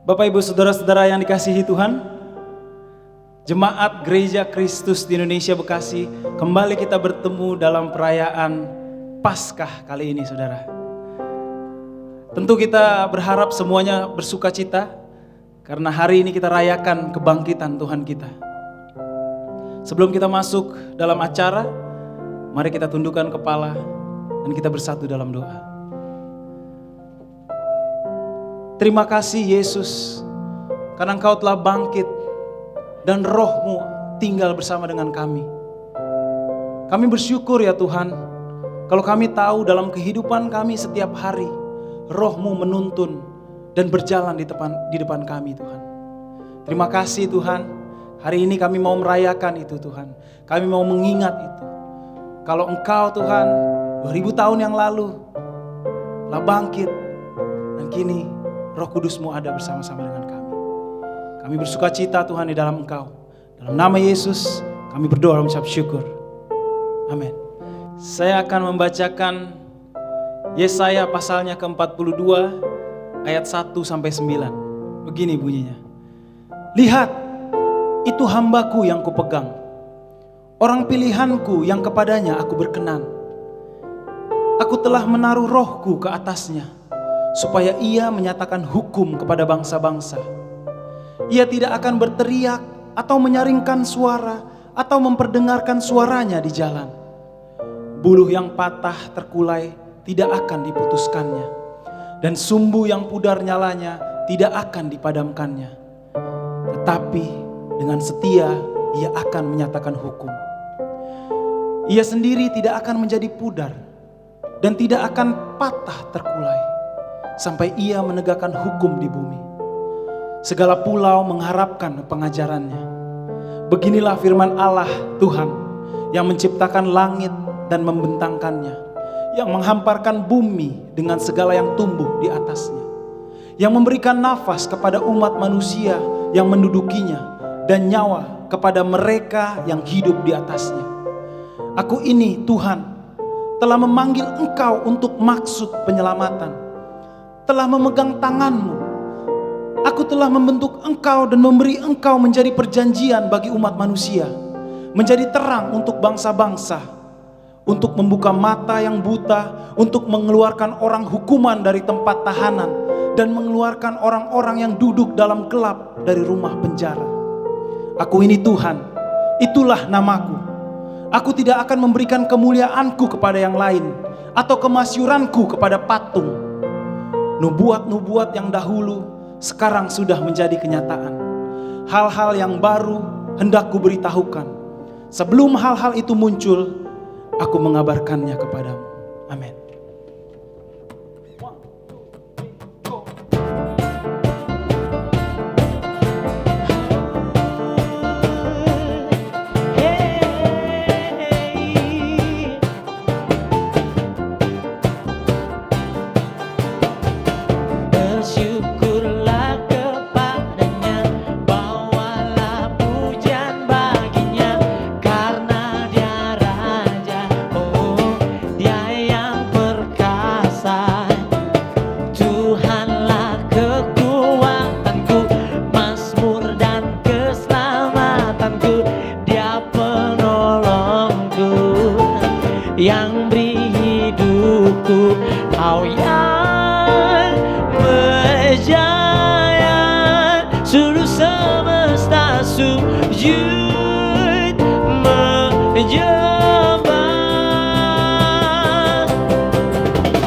Bapak Ibu Saudara-saudara yang dikasihi Tuhan, Jemaat Gereja Kristus di Indonesia Bekasi, kembali kita bertemu dalam perayaan Paskah kali ini, Saudara. Tentu kita berharap semuanya bersuka cita, karena hari ini kita rayakan kebangkitan Tuhan kita. Sebelum kita masuk dalam acara, mari kita tundukkan kepala dan kita bersatu dalam doa. Terima kasih Yesus, karena Engkau telah bangkit dan Roh-Mu tinggal bersama dengan kami. Kami bersyukur ya Tuhan, kalau kami tahu dalam kehidupan kami setiap hari, Roh-Mu menuntun dan berjalan di depan kami Tuhan. Terima kasih Tuhan, hari ini kami mau merayakan itu Tuhan. Kami mau mengingat itu. Kalau Engkau Tuhan 2000 tahun yang lalu telah bangkit dan kini Roh Kudus-Mu ada bersama-sama dengan kami. Kami bersuka cita Tuhan di dalam Engkau. Dalam nama Yesus kami berdoa dan mengucap syukur. Amin. Saya akan membacakan Yesaya pasalnya ke-42 ayat 1-9. Begini bunyinya. Lihat, itu hambaku yang kupegang, orang pilihanku yang kepadanya aku berkenan. Aku telah menaruh rohku ke atasnya, supaya ia menyatakan hukum kepada bangsa-bangsa. Ia tidak akan berteriak atau menyaringkan suara atau memperdengarkan suaranya di jalan. Buluh yang patah terkulai tidak akan diputuskannya, dan sumbu yang pudar nyalanya tidak akan dipadamkannya. Tetapi dengan setia ia akan menyatakan hukum. Ia sendiri tidak akan menjadi pudar dan tidak akan patah terkulai sampai ia menegakkan hukum di bumi. Segala pulau mengharapkan pengajarannya. Beginilah firman Allah Tuhan yang menciptakan langit dan membentangkannya, yang menghamparkan bumi dengan segala yang tumbuh di atasnya, yang memberikan nafas kepada umat manusia yang mendudukinya dan nyawa kepada mereka yang hidup di atasnya. Aku ini Tuhan telah memanggil engkau untuk maksud penyelamatan, telah memegang tanganmu. Aku telah membentuk engkau dan memberi engkau menjadi perjanjian bagi umat manusia, menjadi terang untuk bangsa-bangsa, untuk membuka mata yang buta, untuk mengeluarkan orang hukuman dari tempat tahanan, dan mengeluarkan orang-orang yang duduk dalam gelap dari rumah penjara. Aku ini Tuhan, itulah namaku. Aku tidak akan memberikan kemuliaanku kepada yang lain, atau kemasyuranku kepada patung. Nubuat-nubuat yang dahulu sekarang sudah menjadi kenyataan. Hal-hal yang baru hendak kuberitahukan. Sebelum hal-hal itu muncul, aku mengabarkannya kepadamu. Amin. Yang beri hidupku, Kau yang berjaya, seluruh semesta sujud menyembah.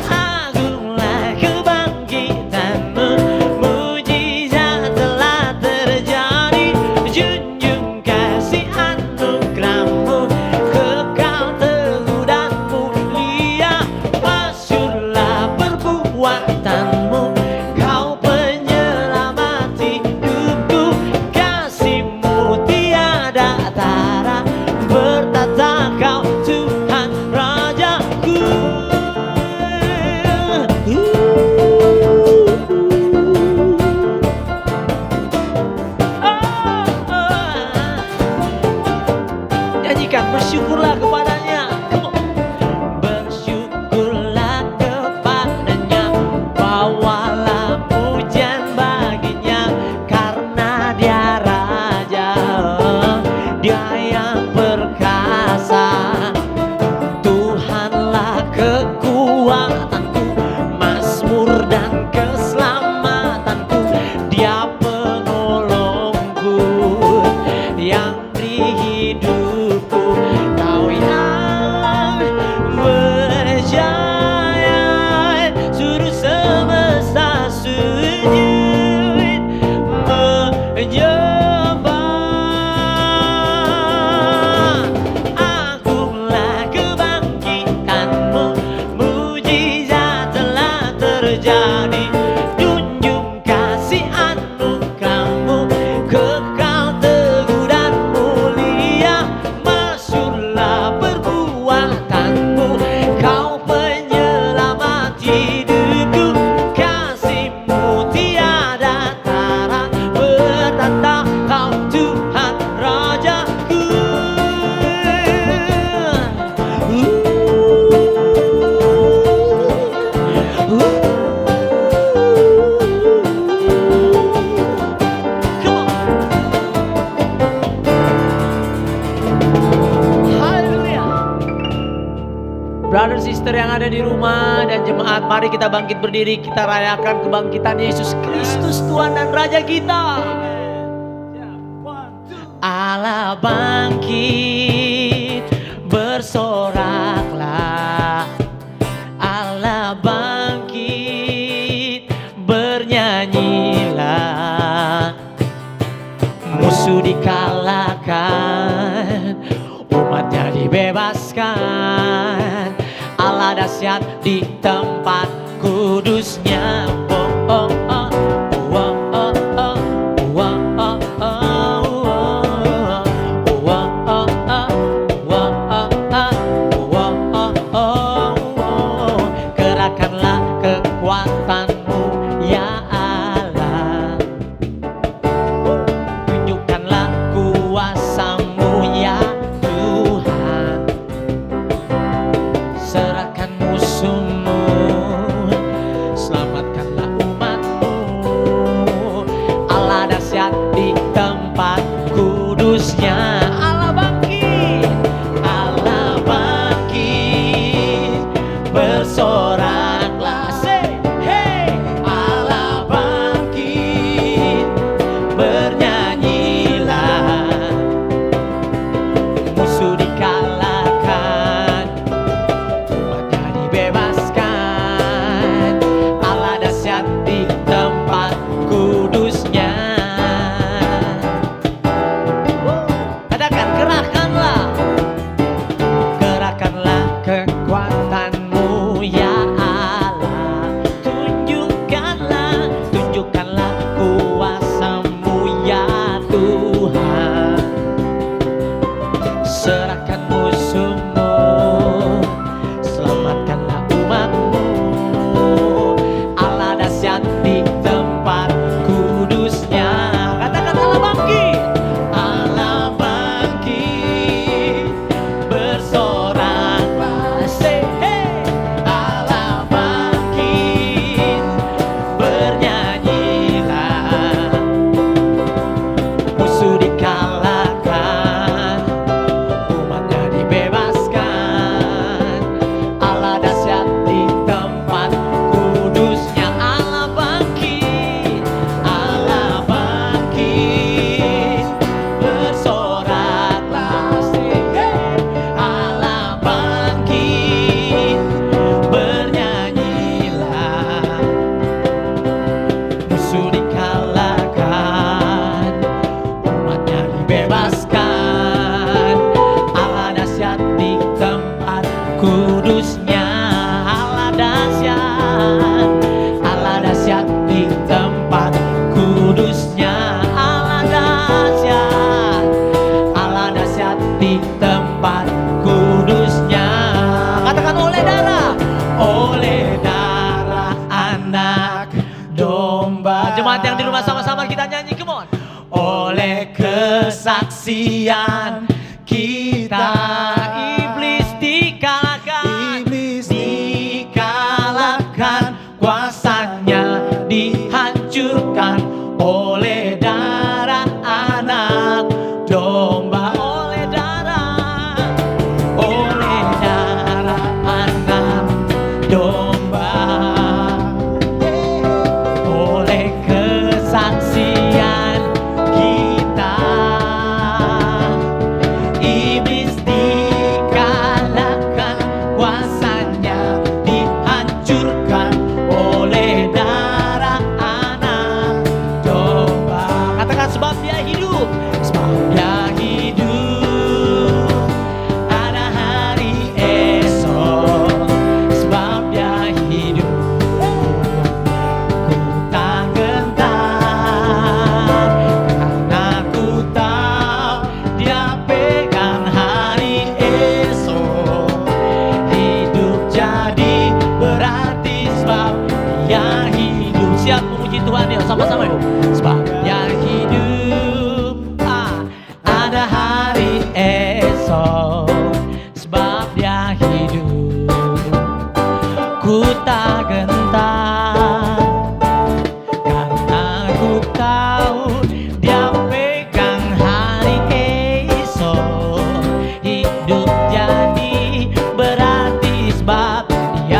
Agunglah kebangkitanmu, mujizat telah terjadi, junjung kasih anugerahmu, kekal teguh dan mulia. Masyurlah perbuatanmu, Kau penyayang ada di rumah dan jemaat, mari kita bangkit berdiri, kita rayakan kebangkitan Yesus Kristus Tuhan dan Raja kita. Allah bangkit, bersoraklah. Allah bangkit, bernyanyilah. Musuh dikalahkan, umatnya dibebaskan. Allah dahsyat di tempat kudusnya. Oh, oh, oh. Oh, oh, oh. Oh, oh, oh. Kerahkanlah kekuatanmu ya Allah, tunjukkanlah kuasamu ya Tuhan. Serahkan musuhmu, selamatkanlah umatmu. Allah dahsyat di tempat kudusnya. Allah bangkit, Allah bangkit, bersoraklah. Say, hey, Allah bangkit, bernyanyilah. Musuh dikalahkan, umatnya dibebaskan. Allah dahsyat di tempat kudusnya. Katakan, kerahkanlah, kerahkanlah kekuatanmu ya Allah. Tunjukkanlah, tunjukkanlah kuasamu ya Tuhan. Serahkan musuhmu, selamatkanlah umatmu. Allah dahsyat di tempat kudusnya. Katakan, Allah bangkit, Allah bangkit, bersoraklah. Say, hey, Allah bangkit, bernyanyilah. Musuh dikalahkan, umatnya dibebaskan. Allah dahsyat di tempat kudusnya. Allah bangkit, Allah bangkit, bersoraklah. Say, hey, Allah bangkit, bernyanyilah. Musuh dikalahkan, umatnya dibebaskan. Allah dahsyat di tempat kudusnya. Allah dahsyat, Allah dahsyat di tempat kudusnya. Allah dahsyat, Allah dahsyat di tempat kudusnya. Katakan, oleh darah anak domba. Jemaat yang di rumah, sama-sama kita nyanyi, come on. Oleh kesaksian kita, iblis dikalahkan, iblis dikalahkan, kuasanya dihancurkan. Oleh darah anak domba, oleh darah anak domba, oleh kesaksian kita, iblis dikalahkan, kuasanya dihancurkan. Oleh darah anak domba. Katakan, sebab dia hidup, sebab dia hidup, ada hari esok. Sebab dia hidup, ku tak gentar, karena ku tahu dia pegang hari esok. Hidup jadi berarti sebab dia hidup. Siap memuji Tuhan yuk, sama-sama yuk. Sebab dia hidup, ada hari esok. Sebab dia hidup, ku tak gentar, karena ku tahu dia pegang hari esok. Hidup jadi berarti sebab dia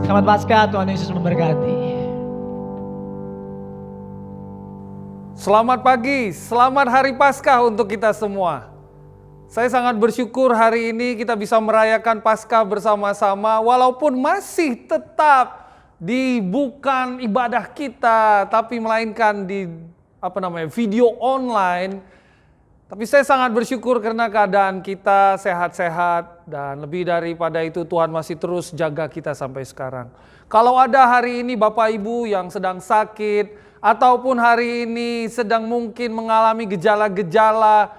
Selamat Paskah, Tuhan Yesus memberkati. Selamat pagi, selamat Hari Paskah untuk kita semua. Saya sangat bersyukur hari ini kita bisa merayakan Paskah bersama-sama walaupun masih tetap bukan ibadah kita tapi melainkan di video online. Tapi saya sangat bersyukur karena keadaan kita sehat-sehat dan lebih daripada itu Tuhan masih terus jaga kita sampai sekarang. Kalau ada hari ini Bapak Ibu yang sedang sakit ataupun hari ini sedang mungkin mengalami gejala-gejala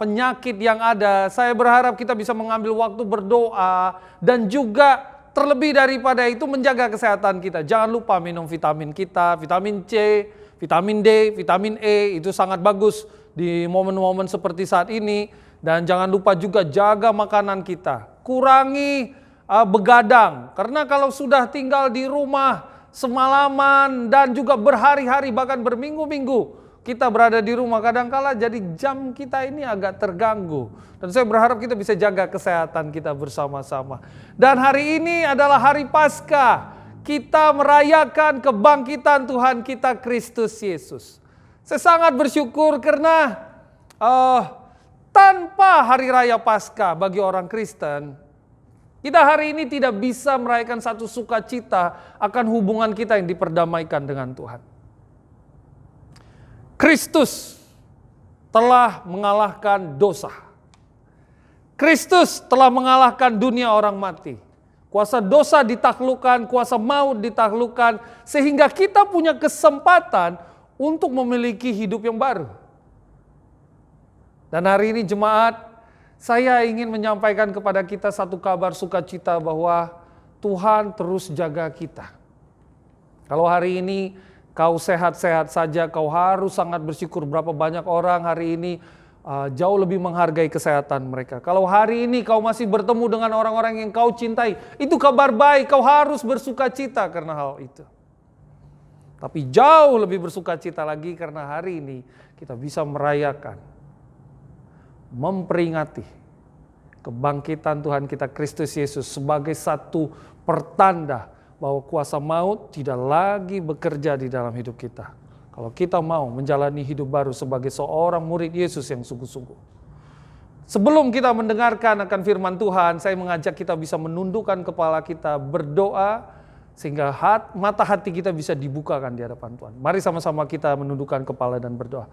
penyakit yang ada, saya berharap kita bisa mengambil waktu berdoa dan juga terlebih daripada itu menjaga kesehatan kita. Jangan lupa minum vitamin kita, vitamin C, vitamin D, vitamin E, itu sangat bagus di momen-momen seperti saat ini. Dan jangan lupa juga jaga makanan kita. Kurangi begadang, karena kalau sudah tinggal di rumah semalaman dan juga berhari-hari bahkan berminggu-minggu kita berada di rumah, kadangkala jadi jam kita ini agak terganggu. Dan saya berharap kita bisa jaga kesehatan kita bersama-sama. Dan hari ini adalah hari Paskah. Kita merayakan kebangkitan Tuhan kita Kristus Yesus. Saya sangat bersyukur karena tanpa hari raya Paskah bagi orang Kristen, kita hari ini tidak bisa merayakan satu sukacita akan hubungan kita yang diperdamaikan dengan Tuhan. Kristus telah mengalahkan dosa. Kristus telah mengalahkan dunia orang mati. Kuasa dosa ditaklukkan, kuasa maut ditaklukkan, sehingga kita punya kesempatan untuk memiliki hidup yang baru. Dan hari ini jemaat, saya ingin menyampaikan kepada kita satu kabar sukacita bahwa Tuhan terus jaga kita. Kalau hari ini kau sehat-sehat saja, kau harus sangat bersyukur. Berapa banyak orang hari ini jauh lebih menghargai kesehatan mereka. Kalau hari ini kau masih bertemu dengan orang-orang yang kau cintai, itu kabar baik, kau harus bersukacita karena hal itu. Tapi jauh lebih bersukacita lagi karena hari ini kita bisa merayakan, memperingati kebangkitan Tuhan kita Kristus Yesus sebagai satu pertanda bahwa kuasa maut tidak lagi bekerja di dalam hidup kita. Kalau kita mau menjalani hidup baru sebagai seorang murid Yesus yang sungguh-sungguh. Sebelum kita mendengarkan akan firman Tuhan, saya mengajak kita bisa menundukkan kepala kita, berdoa, sehingga mata hati kita bisa dibukakan di hadapan Tuhan. Mari sama-sama kita menundukkan kepala dan berdoa.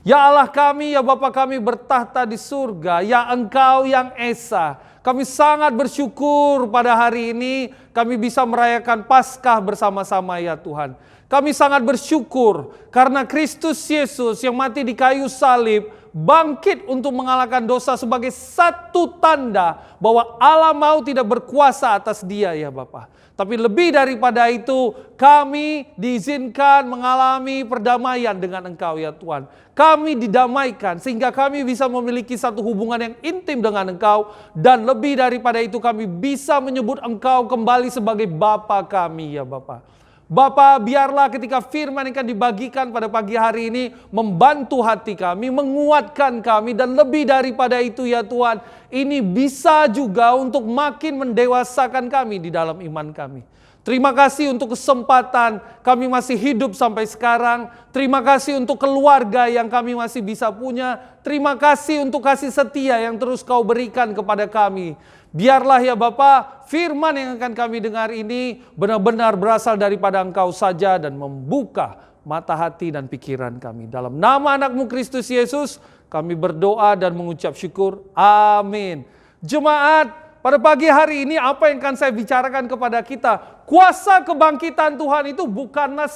Ya Allah kami, ya Bapa kami bertahta di surga, ya Engkau yang Esa. Kami sangat bersyukur pada hari ini kami bisa merayakan Paskah bersama-sama ya Tuhan. Kami sangat bersyukur karena Kristus Yesus yang mati di kayu salib bangkit untuk mengalahkan dosa sebagai satu tanda bahwa Allah mau tidak berkuasa atas dia ya Bapa. Tapi lebih daripada itu, kami diizinkan mengalami perdamaian dengan Engkau ya Tuhan. Kami didamaikan sehingga kami bisa memiliki satu hubungan yang intim dengan Engkau. Dan lebih daripada itu kami bisa menyebut Engkau kembali sebagai Bapa kami ya Bapa. Bapa, biarlah ketika firman akan dibagikan pada pagi hari ini membantu hati kami, menguatkan kami, dan lebih daripada itu ya Tuhan, ini bisa juga untuk makin mendewasakan kami di dalam iman kami. Terima kasih untuk kesempatan kami masih hidup sampai sekarang. Terima kasih untuk keluarga yang kami masih bisa punya. Terima kasih untuk kasih setia yang terus Kau berikan kepada kami. Biarlah ya Bapa, firman yang akan kami dengar ini benar-benar berasal daripada Engkau saja dan membuka mata hati dan pikiran kami. Dalam nama anak-Mu Kristus Yesus, kami berdoa dan mengucap syukur. Amin. Jemaat, pada pagi hari ini apa yang akan saya bicarakan kepada kita? Kuasa kebangkitan Tuhan itu bukanlah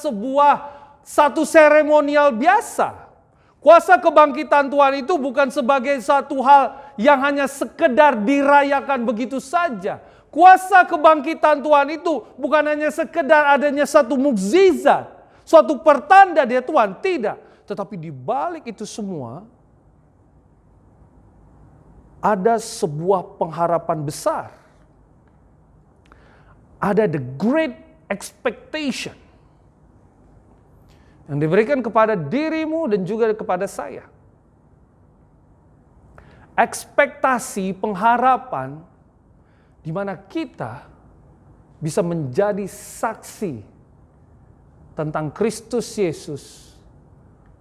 satu seremonial biasa. Kuasa kebangkitan Tuhan itu bukan sebagai satu hal yang hanya sekedar dirayakan begitu saja. Kuasa kebangkitan Tuhan itu bukan hanya sekedar adanya satu mukjizat, suatu pertanda dari Tuhan, tidak. Tetapi di balik itu semua ada sebuah pengharapan besar. Ada the great expectation yang diberikan kepada dirimu dan juga kepada saya. Ekspektasi, pengharapan, di mana kita bisa menjadi saksi tentang Kristus Yesus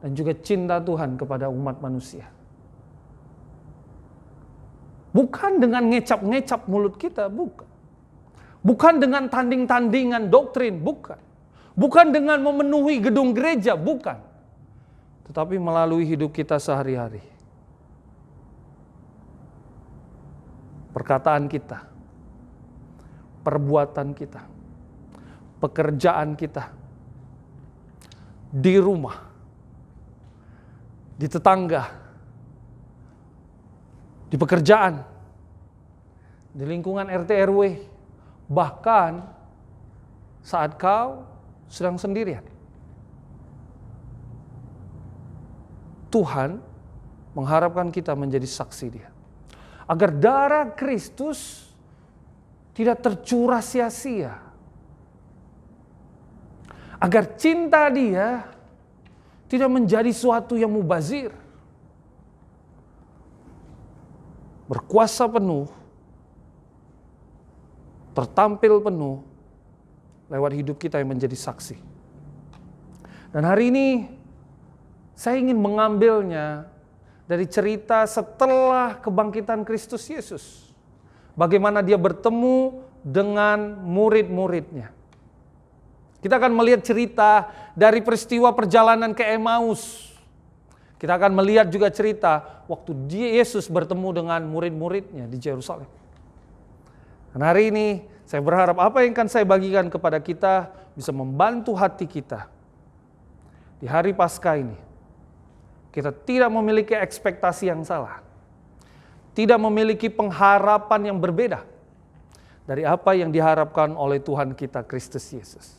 dan juga cinta Tuhan kepada umat manusia. Bukan dengan ngecap-ngecap mulut kita, bukan. Bukan dengan tanding-tandingan doktrin, bukan. Bukan dengan memenuhi gedung gereja, bukan. Tetapi melalui hidup kita sehari-hari. Perkataan kita, perbuatan kita, pekerjaan kita, di rumah, di tetangga, di pekerjaan, di lingkungan RT RW, bahkan saat kau sedang sendirian. Tuhan mengharapkan kita menjadi saksi Dia. Agar darah Kristus tidak tercurah sia-sia. Agar cinta Dia tidak menjadi suatu yang mubazir. Berkuasa penuh, tertampil penuh lewat hidup kita yang menjadi saksi. Dan hari ini saya ingin mengambilnya dari cerita setelah kebangkitan Kristus Yesus. Bagaimana Dia bertemu dengan murid-muridnya. Kita akan melihat cerita dari peristiwa perjalanan ke Emmaus. Kita akan melihat juga cerita waktu Yesus bertemu dengan murid-muridnya di Yerusalem. Dan hari ini saya berharap apa yang akan saya bagikan kepada kita bisa membantu hati kita. Di hari Paskah ini, kita tidak memiliki ekspektasi yang salah. Tidak memiliki pengharapan yang berbeda dari apa yang diharapkan oleh Tuhan kita Kristus Yesus.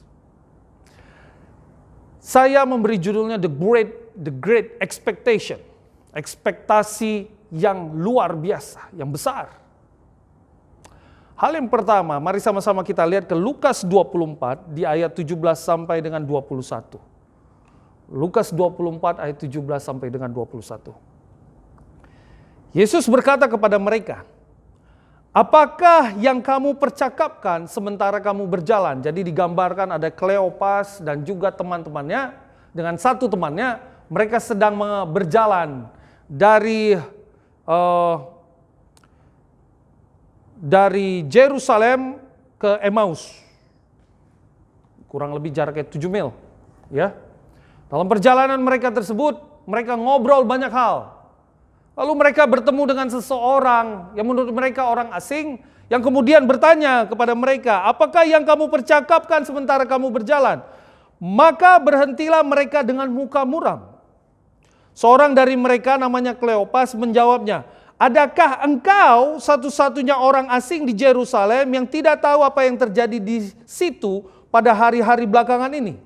Saya memberi judulnya The Great Expectation. Ekspektasi yang luar biasa, yang besar. Hal yang pertama, mari sama-sama kita lihat ke Lukas 24 di ayat 17 sampai dengan 21. Lukas 24 ayat 17 sampai dengan 21. Yesus berkata kepada mereka, "Apakah yang kamu percakapkan sementara kamu berjalan?" Jadi digambarkan ada Kleopas dan juga teman-temannya dengan satu temannya, mereka sedang berjalan dari Yerusalem ke Emmaus. Kurang lebih jaraknya 7 mil, ya. Dalam perjalanan mereka tersebut, mereka ngobrol banyak hal. Lalu mereka bertemu dengan seseorang yang menurut mereka orang asing, yang kemudian bertanya kepada mereka, "Apakah yang kamu percakapkan sementara kamu berjalan?" Maka berhentilah mereka dengan muka muram. Seorang dari mereka namanya Kleopas menjawabnya, "Adakah engkau satu-satunya orang asing di Yerusalem yang tidak tahu apa yang terjadi di situ pada hari-hari belakangan ini?"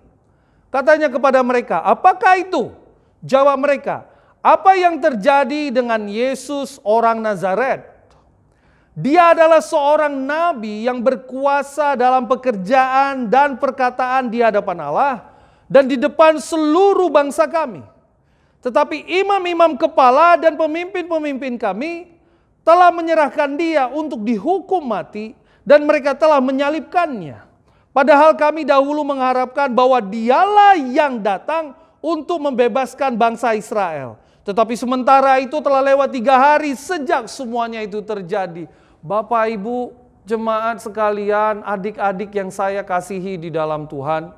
Katanya kepada mereka, "Apakah itu?" Jawab mereka, "Apa yang terjadi dengan Yesus orang Nazaret? Dia adalah seorang nabi yang berkuasa dalam pekerjaan dan perkataan di hadapan Allah dan di depan seluruh bangsa kami. Tetapi imam-imam kepala dan pemimpin-pemimpin kami telah menyerahkan dia untuk dihukum mati dan mereka telah menyalibkannya. Padahal kami dahulu mengharapkan bahwa dialah yang datang untuk membebaskan bangsa Israel. Tetapi sementara itu telah lewat 3 hari sejak semuanya itu terjadi." Bapak, Ibu, jemaat sekalian, adik-adik yang saya kasihi di dalam Tuhan.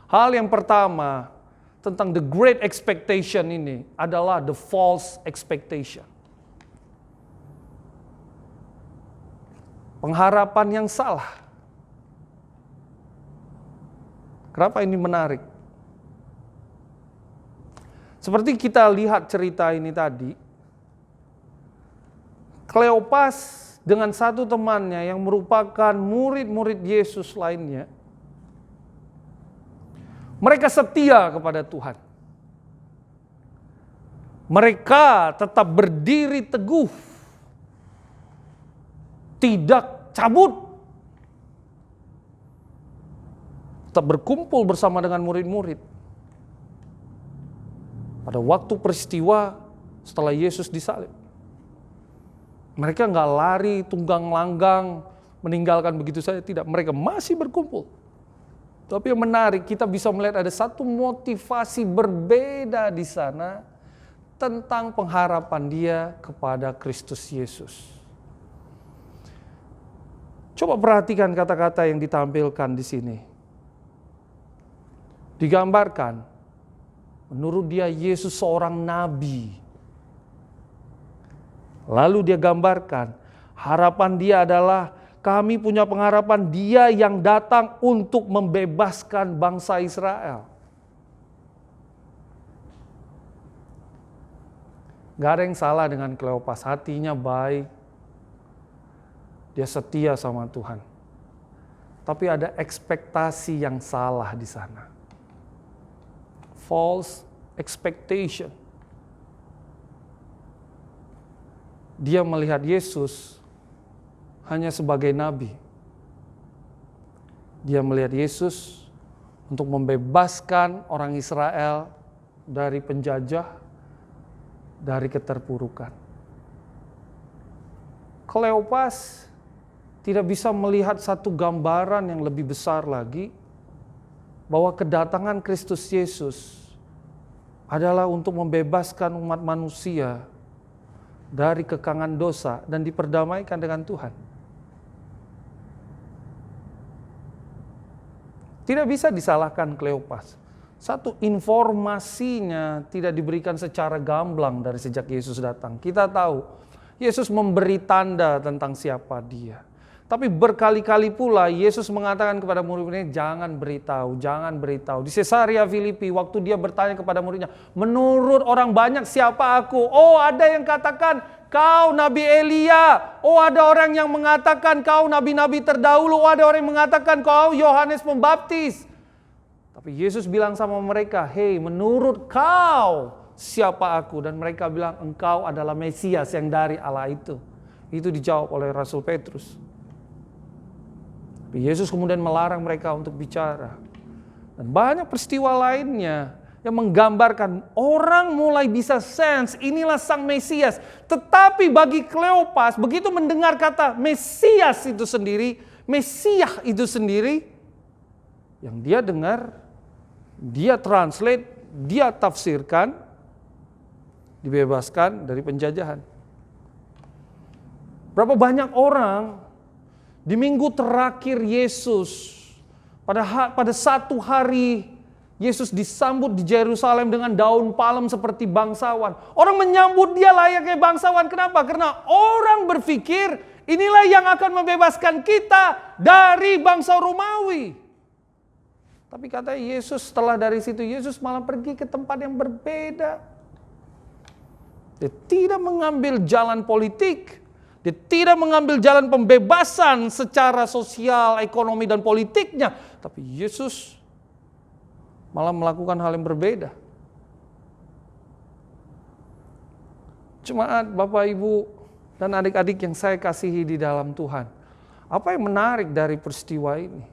Hal yang pertama tentang the great expectation ini adalah the false expectation. Pengharapan yang salah. Kenapa ini menarik? Seperti kita lihat cerita ini tadi, Kleopas dengan satu temannya yang merupakan murid-murid Yesus lainnya, mereka setia kepada Tuhan. Mereka tetap berdiri teguh, tidak cabut, tetap berkumpul bersama dengan murid-murid. Pada waktu peristiwa setelah Yesus disalib, mereka nggak lari tunggang langgang meninggalkan begitu saja, tidak. Mereka masih berkumpul. Tapi yang menarik, kita bisa melihat ada satu motivasi berbeda di sana tentang pengharapan dia kepada Kristus Yesus. Coba perhatikan kata-kata yang ditampilkan di sini. Digambarkan, menurut dia Yesus seorang nabi. Lalu dia gambarkan, harapan dia adalah kami punya pengharapan dia yang datang untuk membebaskan bangsa Israel. Gak ada yang salah dengan Kleopas, hatinya baik. Dia setia sama Tuhan. Tapi ada ekspektasi yang salah di sana. False expectation. Dia melihat Yesus hanya sebagai nabi. Dia melihat Yesus untuk membebaskan orang Israel dari penjajah, dari keterpurukan. Kleopas tidak bisa melihat satu gambaran yang lebih besar lagi, bahwa kedatangan Kristus Yesus adalah untuk membebaskan umat manusia dari kekangan dosa dan diperdamaikan dengan Tuhan. Tidak bisa disalahkan Kleopas. Satu, informasinya tidak diberikan secara gamblang dari sejak Yesus datang. Kita tahu, Yesus memberi tanda tentang siapa dia. Tapi berkali-kali pula Yesus mengatakan kepada murid-muridnya, jangan beritahu, jangan beritahu. Di Caesarea Filipi, waktu dia bertanya kepada muridnya, menurut orang banyak siapa aku? Oh, ada yang katakan kau Nabi Elia. Oh, ada orang yang mengatakan kau nabi-nabi terdahulu. Oh, ada orang yang mengatakan kau Yohanes Pembaptis. Tapi Yesus bilang sama mereka, hei, menurut kau siapa aku? Dan mereka bilang, engkau adalah Mesias yang dari Allah itu. Itu dijawab oleh Rasul Petrus. Tapi Yesus kemudian melarang mereka untuk bicara. Dan banyak peristiwa lainnya yang menggambarkan orang mulai bisa sense inilah sang Mesias. Tetapi bagi Kleopas, begitu mendengar kata Mesias itu sendiri, Mesiah itu sendiri, yang dia dengar, dia translate, dia tafsirkan, dibebaskan dari penjajahan. Berapa banyak orang di minggu terakhir Yesus, pada satu hari Yesus disambut di Yerusalem dengan daun palem seperti bangsawan. Orang menyambut dia layaknya bangsawan. Kenapa? Karena orang berpikir inilah yang akan membebaskan kita dari bangsa Romawi. Tapi kata Yesus, setelah dari situ Yesus malah pergi ke tempat yang berbeda. Dia tidak mengambil jalan politik. Dia tidak mengambil jalan pembebasan secara sosial, ekonomi, dan politiknya. Tapi Yesus malah melakukan hal yang berbeda. Jemaat, Bapak, Ibu, dan adik-adik yang saya kasihi di dalam Tuhan. Apa yang menarik dari peristiwa ini?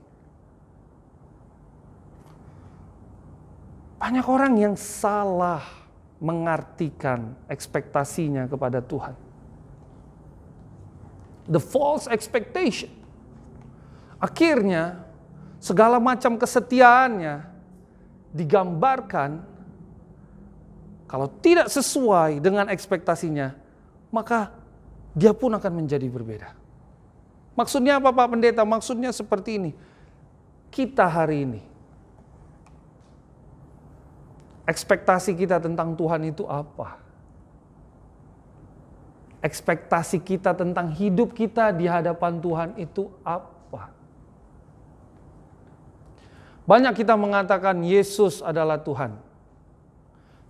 Banyak orang yang salah mengartikan ekspektasinya kepada Tuhan. The false expectation. Akhirnya segala macam kesetiaannya digambarkan kalau tidak sesuai dengan ekspektasinya, maka dia pun akan menjadi berbeda. Maksudnya apa, Pak Pendeta? Maksudnya seperti ini. Kita hari ini, ekspektasi kita tentang Tuhan itu apa? Ekspektasi kita tentang hidup kita di hadapan Tuhan itu apa? Banyak kita mengatakan Yesus adalah Tuhan.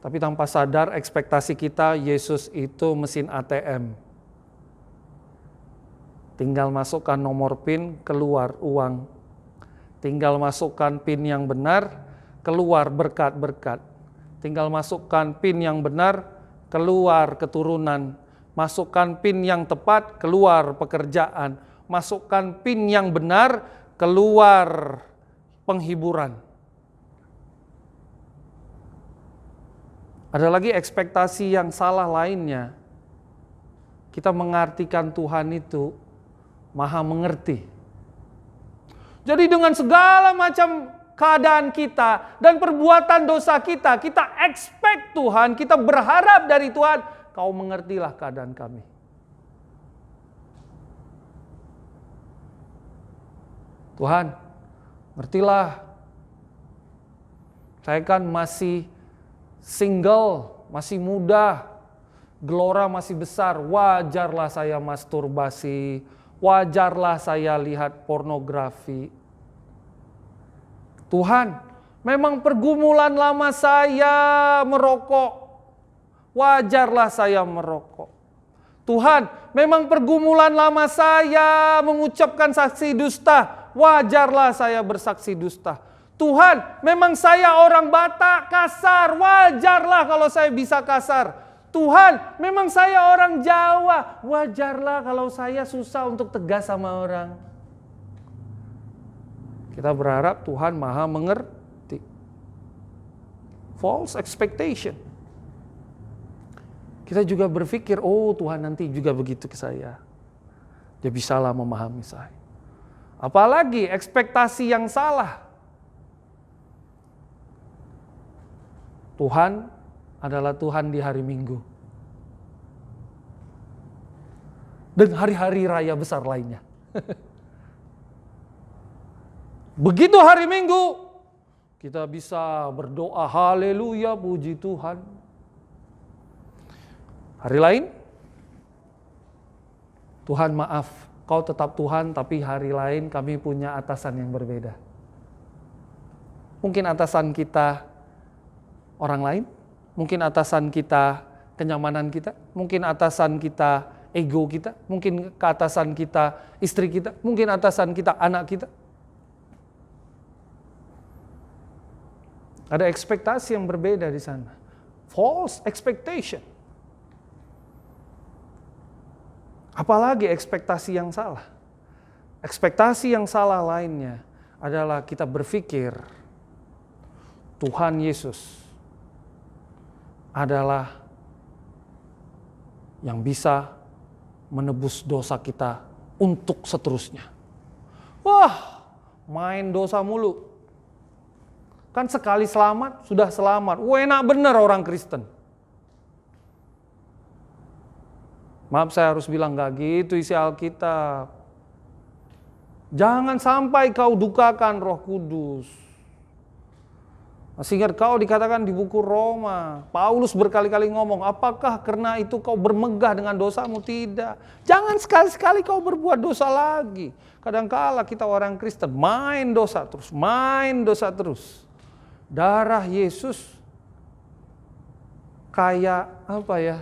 Tapi tanpa sadar ekspektasi kita Yesus itu mesin ATM. Tinggal masukkan nomor PIN, keluar uang. Tinggal masukkan PIN yang benar, keluar berkat-berkat. Tinggal masukkan PIN yang benar, keluar keturunan. Masukkan PIN yang tepat, keluar pekerjaan. Masukkan PIN yang benar, keluar penghiburan. Ada lagi ekspektasi yang salah lainnya. Kita mengartikan Tuhan itu Maha mengerti. Jadi dengan segala macam keadaan kita dan perbuatan dosa kita, kita expect Tuhan, kita berharap dari Tuhan, Kau mengertilah keadaan kami. Tuhan, ngertilah. Saya kan masih single, masih muda, gelora masih besar, wajarlah saya masturbasi, wajarlah saya lihat pornografi. Tuhan, memang pergumulan lama saya merokok, wajarlah saya merokok. Tuhan, memang pergumulan lama saya mengucapkan saksi dusta, wajarlah saya bersaksi dusta. Tuhan, memang saya orang Batak kasar, wajarlah kalau saya bisa kasar. Tuhan, memang saya orang Jawa, wajarlah kalau saya susah untuk tegas sama orang. Kita berharap Tuhan Maha mengerti. False expectation. Kita juga berpikir, oh Tuhan nanti juga begitu ke saya. Dia bisalah memahami saya. Apalagi ekspektasi yang salah. Tuhan adalah Tuhan di hari Minggu. Dan hari-hari raya besar lainnya. Begitu hari Minggu, kita bisa berdoa, haleluya, puji Tuhan. Hari lain, Tuhan maaf, Kau tetap Tuhan, tapi hari lain kami punya atasan yang berbeda. Mungkin atasan kita orang lain, mungkin atasan kita kenyamanan kita, mungkin atasan kita ego kita, mungkin keatasan kita istri kita, mungkin atasan kita anak kita. Ada ekspektasi yang berbeda di sana. False expectation. Apalagi ekspektasi yang salah. Ekspektasi yang salah lainnya adalah kita berpikir Tuhan Yesus adalah yang bisa menebus dosa kita untuk seterusnya. Wah, main dosa mulu. Kan sekali selamat, sudah selamat. Wah, enak bener orang Kristen. Maaf saya harus bilang gak gitu isi Alkitab. Jangan sampai kau dukakan Roh Kudus. Masih ingat kau dikatakan di buku Roma. Paulus berkali-kali ngomong, apakah karena itu kau bermegah dengan dosamu? Tidak. Jangan sekali-sekali kau berbuat dosa lagi. Kadang-kala kita orang Kristen main dosa terus, main dosa terus. Darah Yesus kayak apa ya?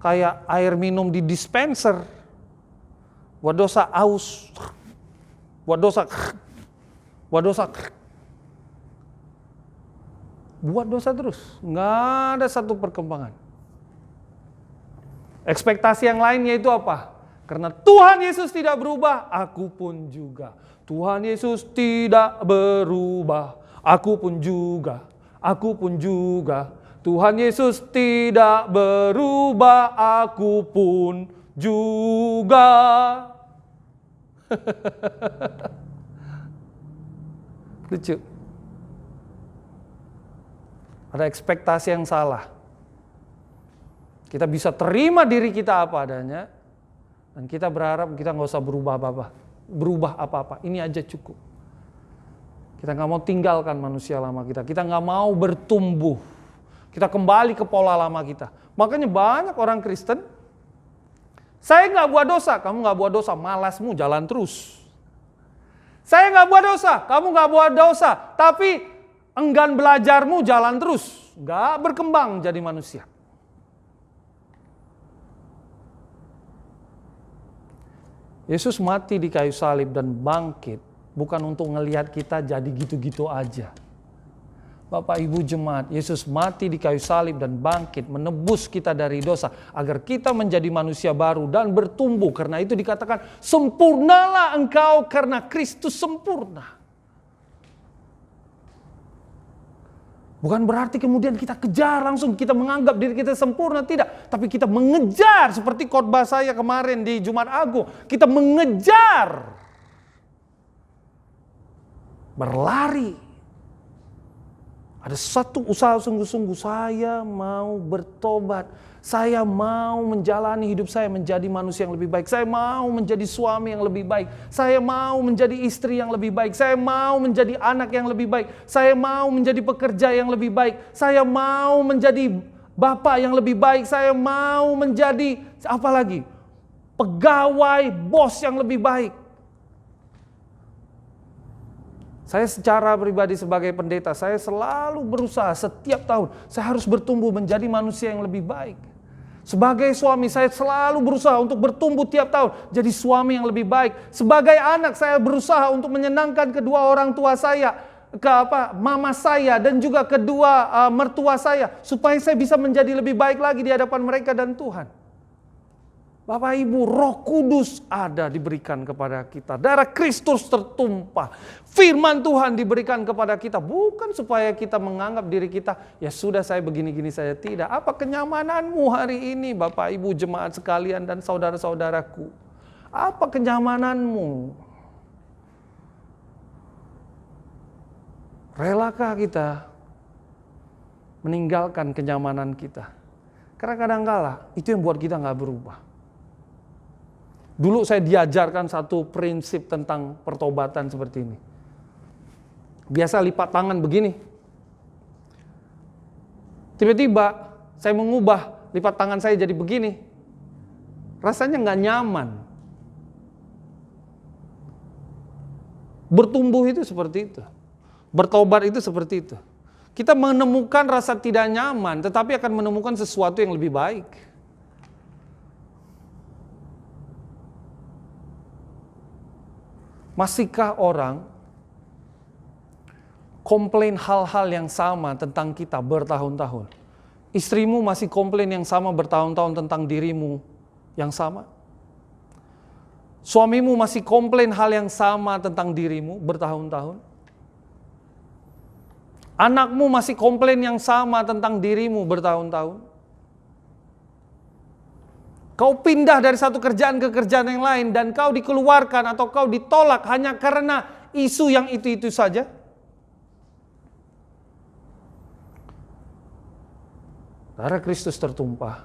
Kayak air minum di dispenser. Buat dosa aus. Buat dosa. Buat dosa. Buat dosa terus. Nggak ada satu perkembangan. Ekspektasi yang lainnya itu apa? Karena Tuhan Yesus tidak berubah, aku pun juga. Tuhan Yesus tidak berubah, aku pun juga. Aku pun juga. Tuhan Yesus tidak berubah, aku pun juga. Lucu. Ada ekspektasi yang salah. Kita bisa terima diri kita apa adanya, dan kita berharap kita nggak usah berubah apa-apa. Ini aja cukup. Kita nggak mau tinggalkan manusia lama kita. Kita nggak mau bertumbuh. Kita kembali ke pola lama kita. Makanya banyak orang Kristen, saya nggak buat dosa, kamu nggak buat dosa, malasmu jalan terus. Saya nggak buat dosa, kamu nggak buat dosa, tapi enggan belajarmu jalan terus, nggak berkembang jadi manusia. Yesus mati di kayu salib dan bangkit bukan untuk ngelihat kita jadi gitu-gitu aja. Bapak Ibu jemaat, Yesus mati di kayu salib dan bangkit menebus kita dari dosa agar kita menjadi manusia baru dan bertumbuh. Karena itu dikatakan sempurnalah engkau karena Kristus sempurna. Bukan berarti kemudian kita kejar langsung, kita menganggap diri kita sempurna, tidak. Tapi kita mengejar, seperti khotbah saya kemarin di Jumat Agung. Kita mengejar. Berlari. Ada satu usaha sungguh-sungguh, saya mau bertobat. Saya mau menjalani hidup saya menjadi manusia yang lebih baik. Saya mau menjadi suami yang lebih baik. Saya mau menjadi istri yang lebih baik. Saya mau menjadi anak yang lebih baik. Saya mau menjadi pekerja yang lebih baik. Saya mau menjadi bapak yang lebih baik. Saya mau menjadi apa lagi? Pegawai, bos yang lebih baik. Saya secara pribadi sebagai pendeta, saya selalu berusaha setiap tahun. Saya harus bertumbuh menjadi manusia yang lebih baik. Sebagai suami, saya selalu berusaha untuk bertumbuh tiap tahun jadi suami yang lebih baik. Sebagai anak, saya berusaha untuk menyenangkan kedua orang tua saya, mama saya dan juga kedua mertua saya, supaya saya bisa menjadi lebih baik lagi di hadapan mereka dan Tuhan. Bapak Ibu, Roh Kudus ada diberikan kepada kita. Darah Kristus tertumpah. Firman Tuhan diberikan kepada kita. Bukan supaya kita menganggap diri kita, ya sudah saya begini-gini saja. Tidak. Apa kenyamananmu hari ini Bapak Ibu jemaat sekalian dan saudara-saudaraku? Apa kenyamananmu? Relakah kita meninggalkan kenyamanan kita? Karena kadang-kala itu yang buat kita gak berubah. Dulu saya diajarkan satu prinsip tentang pertobatan seperti ini. Biasa lipat tangan begini. Tiba-tiba saya mengubah lipat tangan saya jadi begini. Rasanya nggak nyaman. Bertumbuh itu seperti itu. Bertobat itu seperti itu. Kita menemukan rasa tidak nyaman, tetapi akan menemukan sesuatu yang lebih baik. Masihkah orang komplain hal-hal yang sama tentang kita bertahun-tahun? Istrimu masih komplain yang sama bertahun-tahun tentang dirimu yang sama? Suamimu masih komplain hal yang sama tentang dirimu bertahun-tahun? Anakmu masih komplain yang sama tentang dirimu bertahun-tahun? Kau pindah dari satu kerjaan ke kerjaan yang lain dan kau dikeluarkan atau kau ditolak hanya karena isu yang itu-itu saja? Darah Kristus tertumpah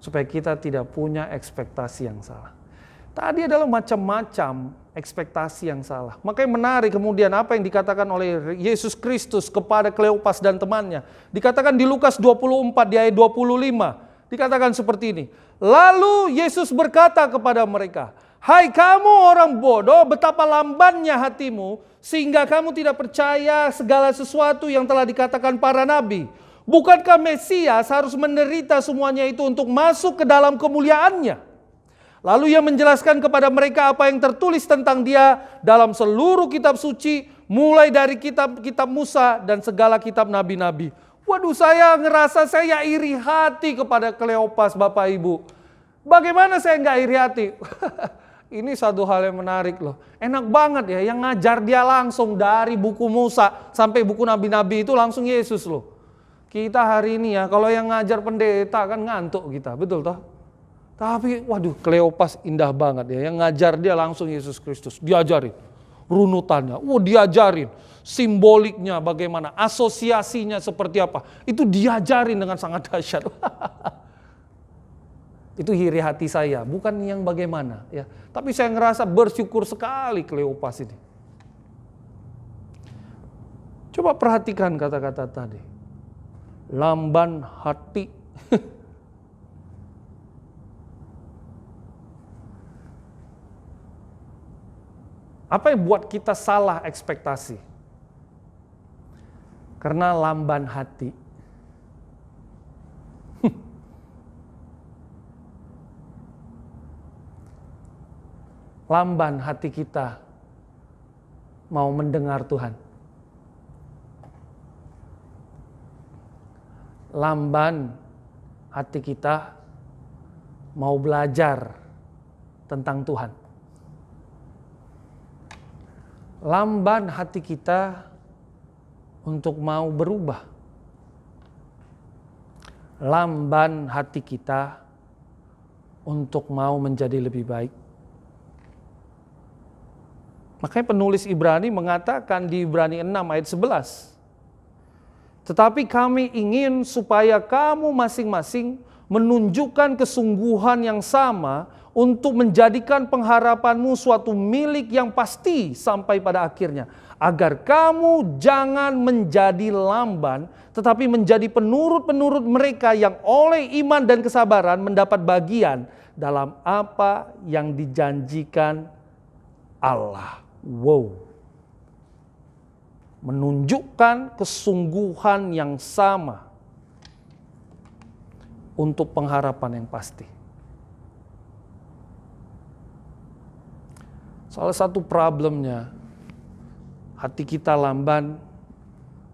supaya kita tidak punya ekspektasi yang salah. Tadi adalah macam-macam ekspektasi yang salah. Makanya menarik kemudian apa yang dikatakan oleh Yesus Kristus kepada Kleopas dan temannya. Dikatakan di Lukas 24 di ayat 25. Dikatakan seperti ini. Lalu Yesus berkata kepada mereka, "Hai kamu orang bodoh, betapa lambannya hatimu, sehingga kamu tidak percaya segala sesuatu yang telah dikatakan para nabi. Bukankah Mesias harus menderita semuanya itu untuk masuk ke dalam kemuliaannya?" Lalu ia menjelaskan kepada mereka apa yang tertulis tentang dia dalam seluruh kitab suci, mulai dari kitab Musa dan segala kitab nabi-nabi. Waduh, saya ngerasa saya iri hati kepada Kleopas, Bapak Ibu. Bagaimana saya nggak iri hati? Ini satu hal yang menarik loh. Enak banget ya, yang ngajar dia langsung dari buku Musa sampai buku nabi-nabi itu langsung Yesus loh. Kita hari ini ya, kalau yang ngajar pendeta kan ngantuk kita, betul toh? Tapi waduh, Kleopas indah banget ya, yang ngajar dia langsung Yesus Kristus. Diajarin runutannya, diajarin. Simboliknya bagaimana, asosiasinya seperti apa. Itu diajarin dengan sangat dahsyat. Itu iri hati saya, bukan yang bagaimana ya. Tapi saya ngerasa bersyukur sekali Kleopas ini. Coba perhatikan kata-kata tadi. Lamban hati. Apa yang buat kita salah ekspektasi? Karena lamban hati. Lamban hati kita mau mendengar Tuhan. Lamban hati kita mau belajar tentang Tuhan. Lamban hati kita untuk mau berubah. Lamban hati kita untuk mau menjadi lebih baik. Makanya penulis Ibrani mengatakan di Ibrani 6 ayat 11. Tetapi kami ingin supaya kamu masing-masing menunjukkan kesungguhan yang sama untuk menjadikan pengharapanmu suatu milik yang pasti sampai pada akhirnya. Agar kamu jangan menjadi lamban, tetapi menjadi penurut-penurut mereka yang oleh iman dan kesabaran mendapat bagian dalam apa yang dijanjikan Allah. Wow. Menunjukkan kesungguhan yang sama untuk pengharapan yang pasti. Salah satu problemnya, hati kita lamban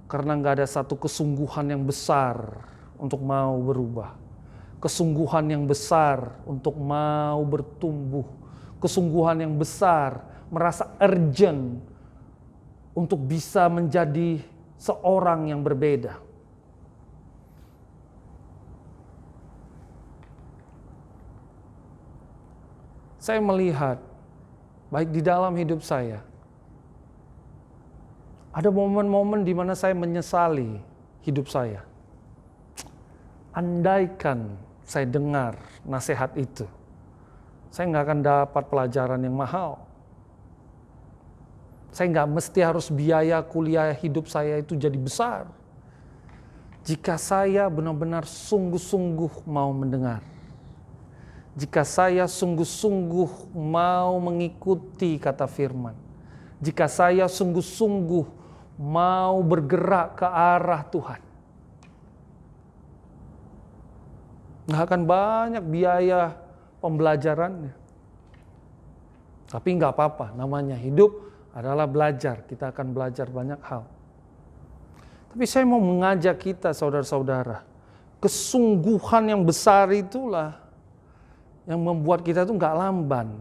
karena nggak ada satu kesungguhan yang besar untuk mau berubah. Kesungguhan yang besar untuk mau bertumbuh. Kesungguhan yang besar, merasa urgent untuk bisa menjadi seorang yang berbeda. Saya melihat, baik di dalam hidup saya, ada momen-momen di mana saya menyesali hidup saya. Andaikan saya dengar nasihat itu, saya nggak akan dapat pelajaran yang mahal. Saya nggak mesti harus biaya kuliah hidup saya itu jadi besar. Jika saya benar-benar sungguh-sungguh mau mendengar. Jika saya sungguh-sungguh mau mengikuti kata firman. Jika saya sungguh-sungguh mau bergerak ke arah Tuhan. Nggak akan banyak biaya pembelajarannya. Tapi nggak apa-apa, namanya hidup adalah belajar. Kita akan belajar banyak hal. Tapi saya mau mengajak kita saudara-saudara. Kesungguhan yang besar itulah yang membuat kita itu nggak lamban.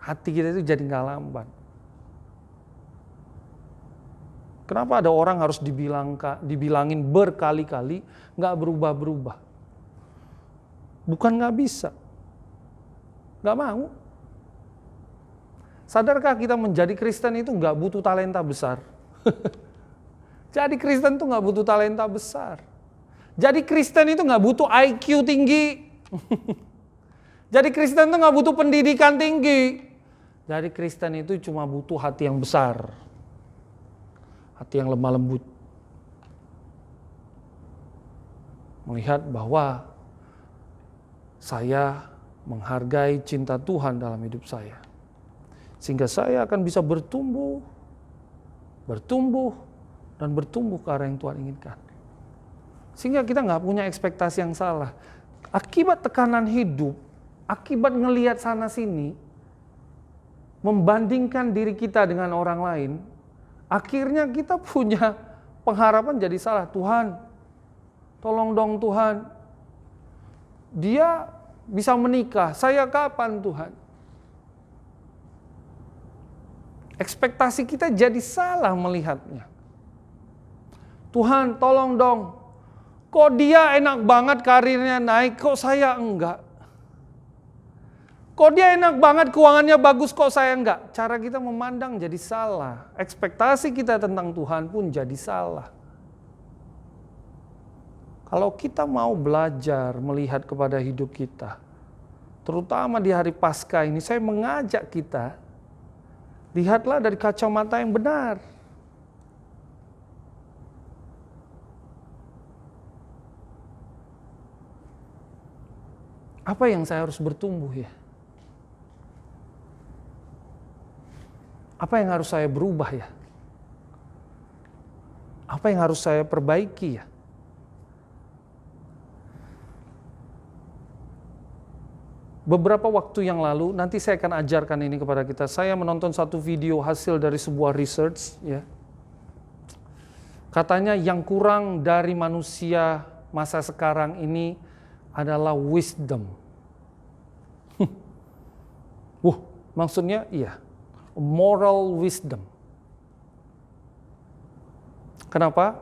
Hati kita itu jadi nggak lamban. Kenapa ada orang harus dibilangin berkali-kali nggak berubah-berubah? Bukan nggak bisa. Nggak mau. Sadarkah kita menjadi Kristen itu nggak butuh talenta besar? Jadi Kristen itu nggak butuh talenta besar. Jadi Kristen itu nggak butuh IQ tinggi. Jadi Kristen itu nggak butuh pendidikan tinggi. Jadi Kristen itu cuma butuh hati yang besar. Hati yang lemah lembut. Melihat bahwa saya menghargai cinta Tuhan dalam hidup saya. Sehingga saya akan bisa bertumbuh, dan bertumbuh ke arah yang Tuhan inginkan. Sehingga kita nggak punya ekspektasi yang salah. Akibat tekanan hidup, akibat ngelihat sana sini, membandingkan diri kita dengan orang lain, akhirnya kita punya pengharapan jadi salah. Tuhan, tolong dong Tuhan. Dia bisa menikah, saya kapan Tuhan? Ekspektasi kita jadi salah melihatnya. Tuhan tolong dong, kok dia enak banget karirnya naik, kok saya enggak? Kok dia enak banget keuangannya bagus, kok saya enggak? Cara kita memandang jadi salah. Ekspektasi kita tentang Tuhan pun jadi salah. Kalau kita mau belajar melihat kepada hidup kita, terutama di hari Paskah ini, saya mengajak kita, lihatlah dari kacamata yang benar. Apa yang saya harus bertumbuh ya? Apa yang harus saya berubah ya? Apa yang harus saya perbaiki ya? Beberapa waktu yang lalu, nanti saya akan ajarkan ini kepada kita. Saya menonton satu video hasil dari sebuah research, ya. Katanya yang kurang dari manusia masa sekarang ini adalah wisdom. Maksudnya iya, moral wisdom. Kenapa?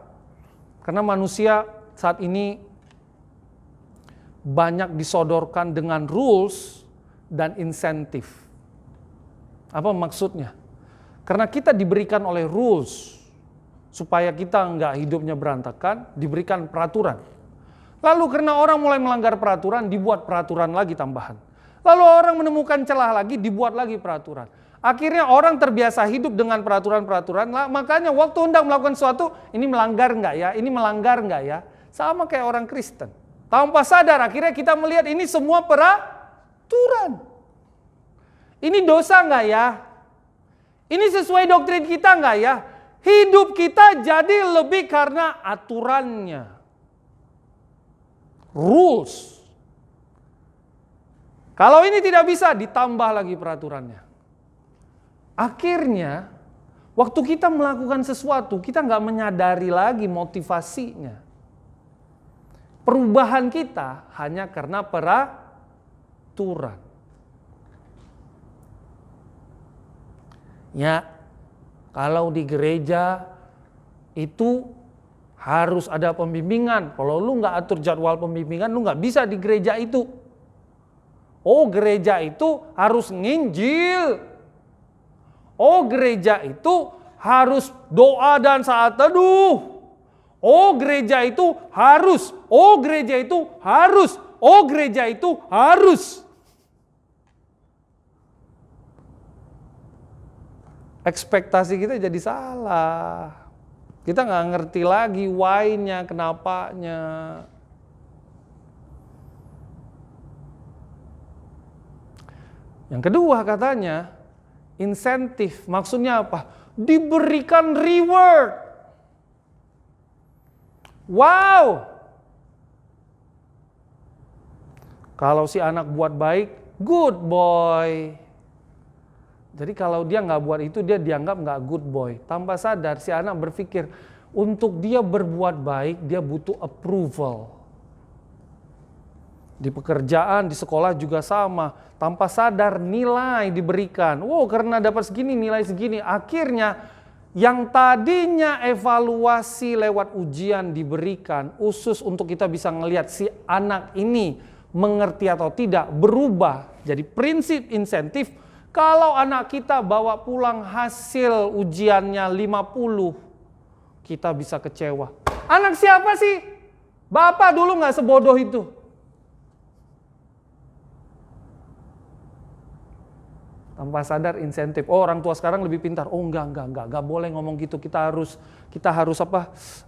Karena manusia saat ini banyak disodorkan dengan rules dan insentif. Apa maksudnya? Karena kita diberikan oleh rules supaya kita nggak hidupnya berantakan, diberikan peraturan. Lalu karena orang mulai melanggar peraturan, dibuat peraturan lagi tambahan. Lalu orang menemukan celah lagi, dibuat lagi peraturan. Akhirnya orang terbiasa hidup dengan peraturan-peraturan, makanya waktu hendak melakukan sesuatu, ini melanggar nggak ya, ini melanggar nggak ya. Sama kayak orang Kristen. Tanpa sadar akhirnya kita melihat ini semua peraturan. Ini dosa nggak ya? Ini sesuai doktrin kita nggak ya? Hidup kita jadi lebih karena aturannya. Rules. Kalau ini tidak bisa, ditambah lagi peraturannya. Akhirnya, waktu kita melakukan sesuatu, kita nggak menyadari lagi motivasinya. Perubahan kita hanya karena peraturan. Ya, kalau di gereja itu harus ada pembimbingan. Kalau lu nggak atur jadwal pembimbingan, lu nggak bisa di gereja itu. Oh, gereja itu harus nginjil. Oh, gereja itu harus doa dan saat teduh. Oh, gereja itu harus. Oh, gereja itu harus. Oh, gereja itu harus. Ekspektasi kita jadi salah. Kita nggak ngerti lagi why-nya, kenapanya. Yang kedua katanya, insentif. Maksudnya apa? Diberikan reward. Wow! Kalau si anak buat baik, good boy. Jadi kalau dia nggak buat itu, dia dianggap nggak good boy. Tanpa sadar si anak berpikir, untuk dia berbuat baik, dia butuh approval. Di pekerjaan, di sekolah juga sama. Tanpa sadar nilai diberikan. Wow, karena dapat segini, nilai segini. Akhirnya yang tadinya evaluasi lewat ujian diberikan, khusus untuk kita bisa ngelihat si anak ini mengerti atau tidak, berubah. Jadi prinsip insentif. Kalau anak kita bawa pulang hasil ujiannya 50, kita bisa kecewa. Anak siapa sih? Bapak dulu nggak sebodoh itu. Tanpa sadar insentif. Oh, orang tua sekarang lebih pintar. Oh, enggak boleh ngomong gitu. Kita harus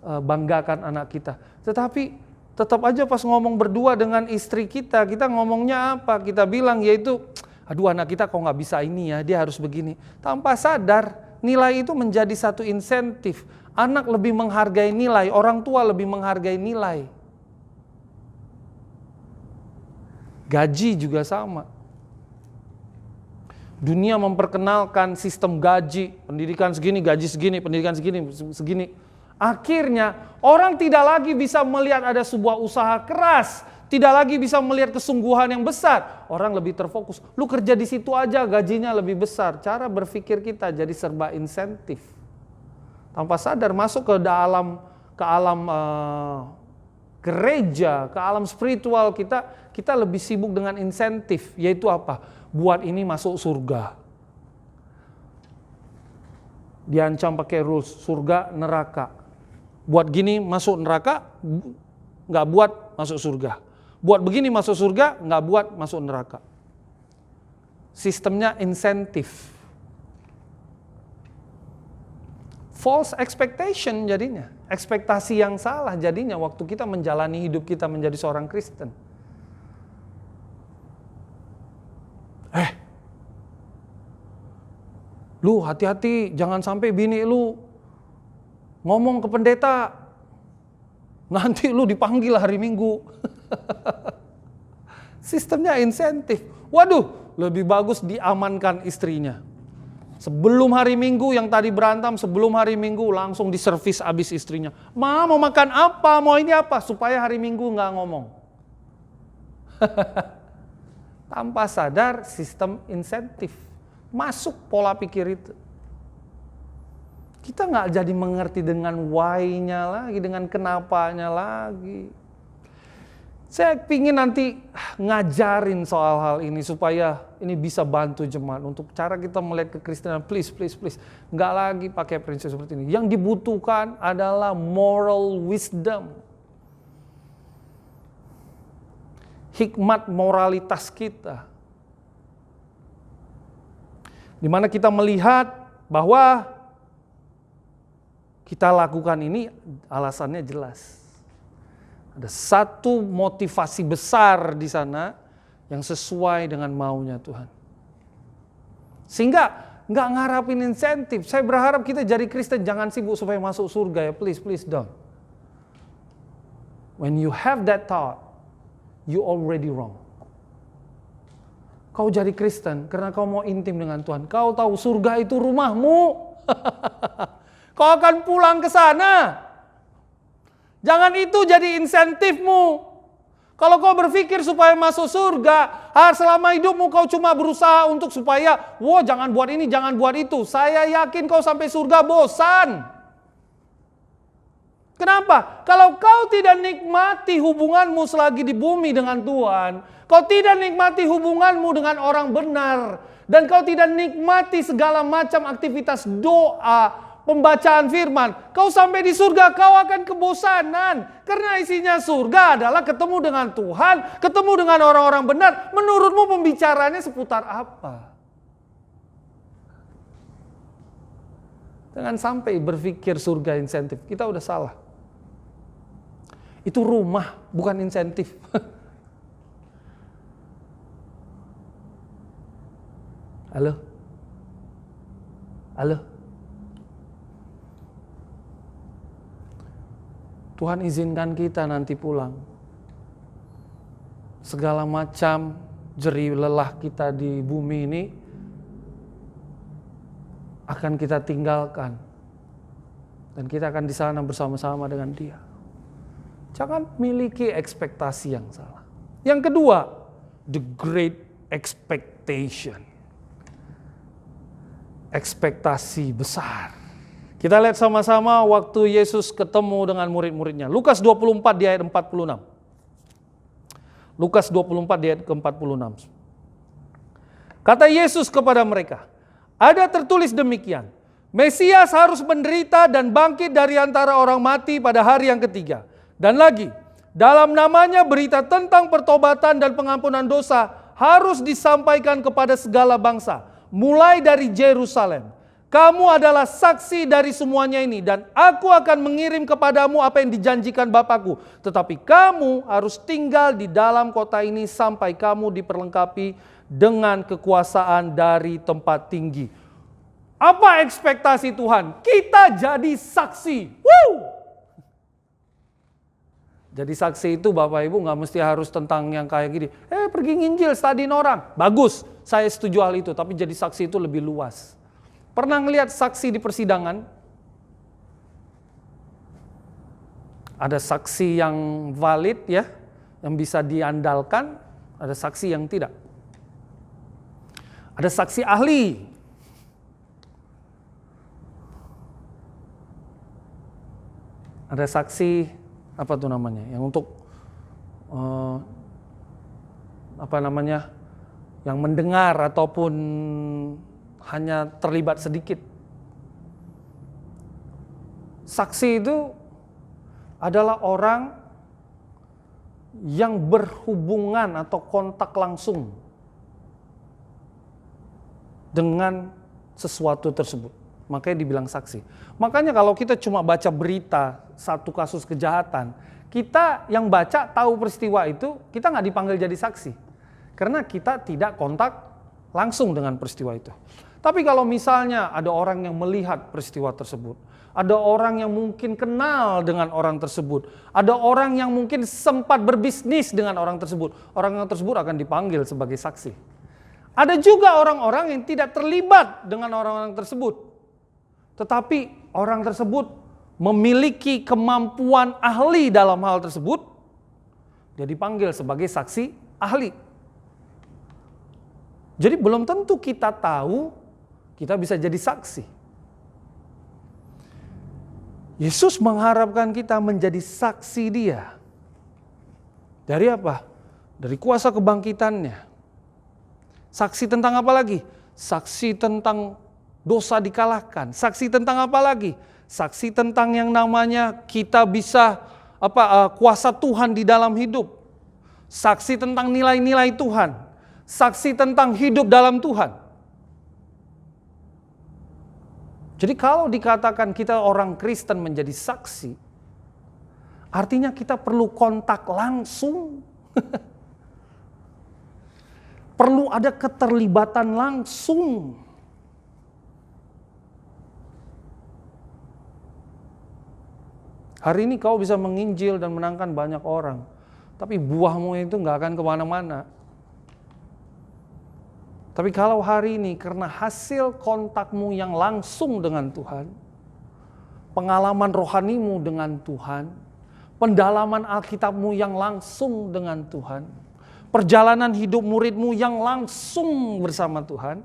banggakan anak kita. Tetapi tetap aja pas ngomong berdua dengan istri kita ngomongnya apa? Kita bilang yaitu, aduh anak kita kok nggak bisa ini ya, dia harus begini. Tanpa sadar, nilai itu menjadi satu insentif. Anak lebih menghargai nilai, orang tua lebih menghargai nilai. Gaji juga sama. Dunia memperkenalkan sistem gaji, pendidikan segini, gaji segini, pendidikan segini. Akhirnya orang tidak lagi bisa melihat ada sebuah usaha keras, tidak lagi bisa melihat kesungguhan yang besar. Orang lebih terfokus, lu kerja di situ aja gajinya lebih besar. Cara berpikir kita jadi serba insentif. Tanpa sadar masuk ke alam gereja, ke alam spiritual kita lebih sibuk dengan insentif, yaitu apa? Buat ini masuk surga. Diancam pakai rules, surga, neraka. Buat gini masuk neraka, nggak buat masuk surga. Buat begini masuk surga, nggak buat masuk neraka. Sistemnya insentif. False expectation jadinya. Ekspektasi yang salah jadinya waktu kita menjalani hidup kita menjadi seorang Kristen. Lu hati-hati jangan sampai bini lu ngomong ke pendeta, nanti lu dipanggil hari Minggu. Sistemnya insentif. Waduh, lebih bagus diamankan istrinya. Sebelum hari Minggu yang tadi berantem, sebelum hari Minggu langsung diservis abis istrinya. Ma mau makan apa, mau ini apa, supaya hari Minggu nggak ngomong. Tanpa sadar sistem insentif. Masuk pola pikir itu. Kita nggak jadi mengerti dengan why-nya lagi, dengan kenapanya lagi. Saya pingin nanti ngajarin soal hal ini supaya ini bisa bantu jemaat untuk cara kita melihat kekristenan. Please. Nggak lagi pakai prinsip seperti ini. Yang dibutuhkan adalah moral wisdom. Hikmat moralitas kita. Di mana kita melihat bahwa kita lakukan ini alasannya jelas. Ada satu motivasi besar di sana yang sesuai dengan maunya Tuhan. Sehingga nggak ngarapin insentif. Saya berharap kita jadi Kristen jangan sibuk supaya masuk surga ya. Please don't. When you have that thought, you already wrong. Kau jadi Kristen karena kau mau intim dengan Tuhan. Kau tahu surga itu rumahmu. Kau akan pulang ke sana. Jangan itu jadi insentifmu. Kalau kau berpikir supaya masuk surga, selama hidupmu kau cuma berusaha untuk supaya, jangan buat ini, jangan buat itu. Saya yakin kau sampai surga bosan. Kenapa? Kalau kau tidak nikmati hubunganmu selagi di bumi dengan Tuhan, kau tidak nikmati hubunganmu dengan orang benar, dan kau tidak nikmati segala macam aktivitas doa, pembacaan firman, kau sampai di surga kau akan kebosanan. Karena isinya surga adalah ketemu dengan Tuhan, ketemu dengan orang-orang benar. Menurutmu pembicaraannya seputar apa? Jangan sampai berpikir surga insentif. Kita udah salah. Itu rumah, bukan insentif. Halo? Tuhan izinkan kita nanti pulang. Segala macam jerih lelah kita di bumi ini akan kita tinggalkan. Dan kita akan di sana bersama-sama dengan Dia. Jangan miliki ekspektasi yang salah. Yang kedua, the great expectation. Ekspektasi besar. Kita lihat sama-sama waktu Yesus ketemu dengan murid-muridnya. Lukas 24 di ayat 46. Lukas 24 di ayat ke-46. Kata Yesus kepada mereka, ada tertulis demikian, Mesias harus menderita dan bangkit dari antara orang mati pada hari yang ketiga. Dan lagi, dalam namanya berita tentang pertobatan dan pengampunan dosa harus disampaikan kepada segala bangsa, mulai dari Yerusalem. Kamu adalah saksi dari semuanya ini dan aku akan mengirim kepadamu apa yang dijanjikan Bapakku. Tetapi kamu harus tinggal di dalam kota ini sampai kamu diperlengkapi dengan kekuasaan dari tempat tinggi. Apa ekspektasi Tuhan? Kita jadi saksi. Jadi saksi itu Bapak Ibu gak mesti harus tentang yang kayak gini. Pergi nginjil, studiin orang. Bagus, saya setuju hal itu. Tapi jadi saksi itu lebih luas. Pernah ngelihat saksi di persidangan? Ada saksi yang valid ya, yang bisa diandalkan, ada saksi yang tidak. Ada saksi ahli. Ada saksi apa tuh namanya? Yang untuk yang mendengar ataupun hanya terlibat sedikit. Saksi itu adalah orang yang berhubungan atau kontak langsung dengan sesuatu tersebut. Makanya dibilang saksi. Makanya kalau kita cuma baca berita satu kasus kejahatan, kita yang baca tahu peristiwa itu, kita nggak dipanggil jadi saksi. Karena kita tidak kontak langsung dengan peristiwa itu. Tapi kalau misalnya ada orang yang melihat peristiwa tersebut, ada orang yang mungkin kenal dengan orang tersebut, ada orang yang mungkin sempat berbisnis dengan orang tersebut tersebut akan dipanggil sebagai saksi. Ada juga orang-orang yang tidak terlibat dengan orang-orang tersebut, tetapi orang tersebut memiliki kemampuan ahli dalam hal tersebut, dia dipanggil sebagai saksi ahli. Jadi belum tentu kita tahu kita bisa jadi saksi. Yesus mengharapkan kita menjadi saksi Dia. Dari apa? Dari kuasa kebangkitannya. Saksi tentang apa lagi? Saksi tentang dosa dikalahkan. Saksi tentang apa lagi? Saksi tentang yang namanya kita bisa kuasa Tuhan di dalam hidup. Saksi tentang nilai-nilai Tuhan. Saksi tentang hidup dalam Tuhan. Jadi kalau dikatakan kita orang Kristen menjadi saksi, artinya kita perlu kontak langsung. Perlu ada keterlibatan langsung. Hari ini kau bisa menginjil dan menangkan banyak orang, tapi buahmu itu nggak akan kemana-mana. Tapi kalau hari ini karena hasil kontakmu yang langsung dengan Tuhan, pengalaman rohanimu dengan Tuhan, pendalaman Alkitabmu yang langsung dengan Tuhan, perjalanan hidup muridmu yang langsung bersama Tuhan,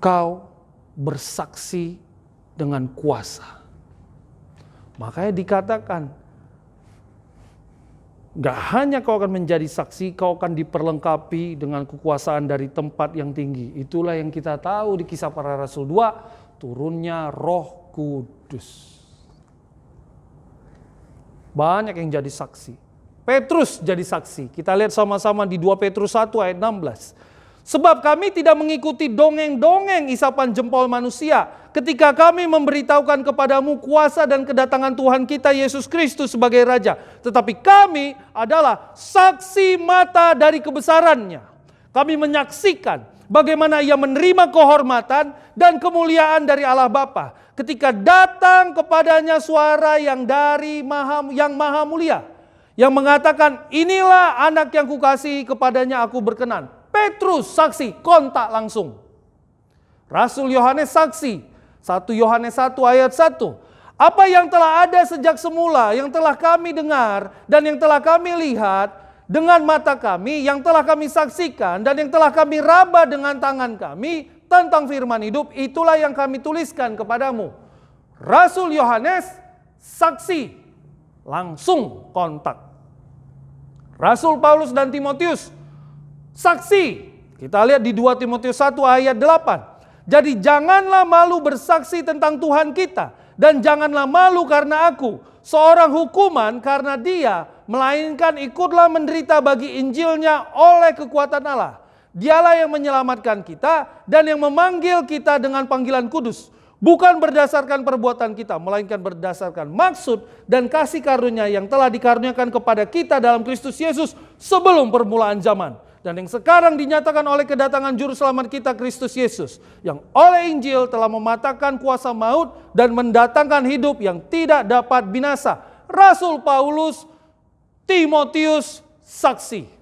kau bersaksi dengan kuasa. Makanya dikatakan, gak hanya kau akan menjadi saksi, kau akan diperlengkapi dengan kekuasaan dari tempat yang tinggi. Itulah yang kita tahu di Kisah Para Rasul 2, turunnya Roh Kudus. Banyak yang jadi saksi. Petrus jadi saksi. Kita lihat sama-sama di 2 Petrus 1 ayat 16. Sebab kami tidak mengikuti dongeng-dongeng isapan jempol manusia ketika kami memberitahukan kepadamu kuasa dan kedatangan Tuhan kita Yesus Kristus sebagai Raja. Tetapi kami adalah saksi mata dari kebesarannya. Kami menyaksikan bagaimana ia menerima kehormatan dan kemuliaan dari Allah Bapa ketika datang kepadanya suara yang dari yang maha mulia, yang mengatakan, inilah anak yang kukasihi, kepadanya aku berkenan. Petrus saksi, kontak langsung. Rasul Yohanes saksi, 1 Yohanes 1 ayat 1. Apa yang telah ada sejak semula, yang telah kami dengar dan yang telah kami lihat dengan mata kami, yang telah kami saksikan dan yang telah kami raba dengan tangan kami tentang firman hidup, itulah yang kami tuliskan kepadamu. Rasul Yohanes saksi, langsung kontak. Rasul Paulus dan Timotius saksi. Kita lihat di 2 Timotius 1 ayat 8. Jadi janganlah malu bersaksi tentang Tuhan kita, dan janganlah malu karena aku, seorang hukuman karena dia, melainkan ikutlah menderita bagi Injilnya oleh kekuatan Allah. Dialah yang menyelamatkan kita dan yang memanggil kita dengan panggilan kudus. Bukan berdasarkan perbuatan kita, melainkan berdasarkan maksud dan kasih karunia yang telah dikaruniakan kepada kita dalam Kristus Yesus sebelum permulaan zaman. Dan yang sekarang dinyatakan oleh kedatangan Juru Selamat kita Kristus Yesus, yang oleh Injil telah mematahkan kuasa maut dan mendatangkan hidup yang tidak dapat binasa. Rasul Paulus, Timotius saksi.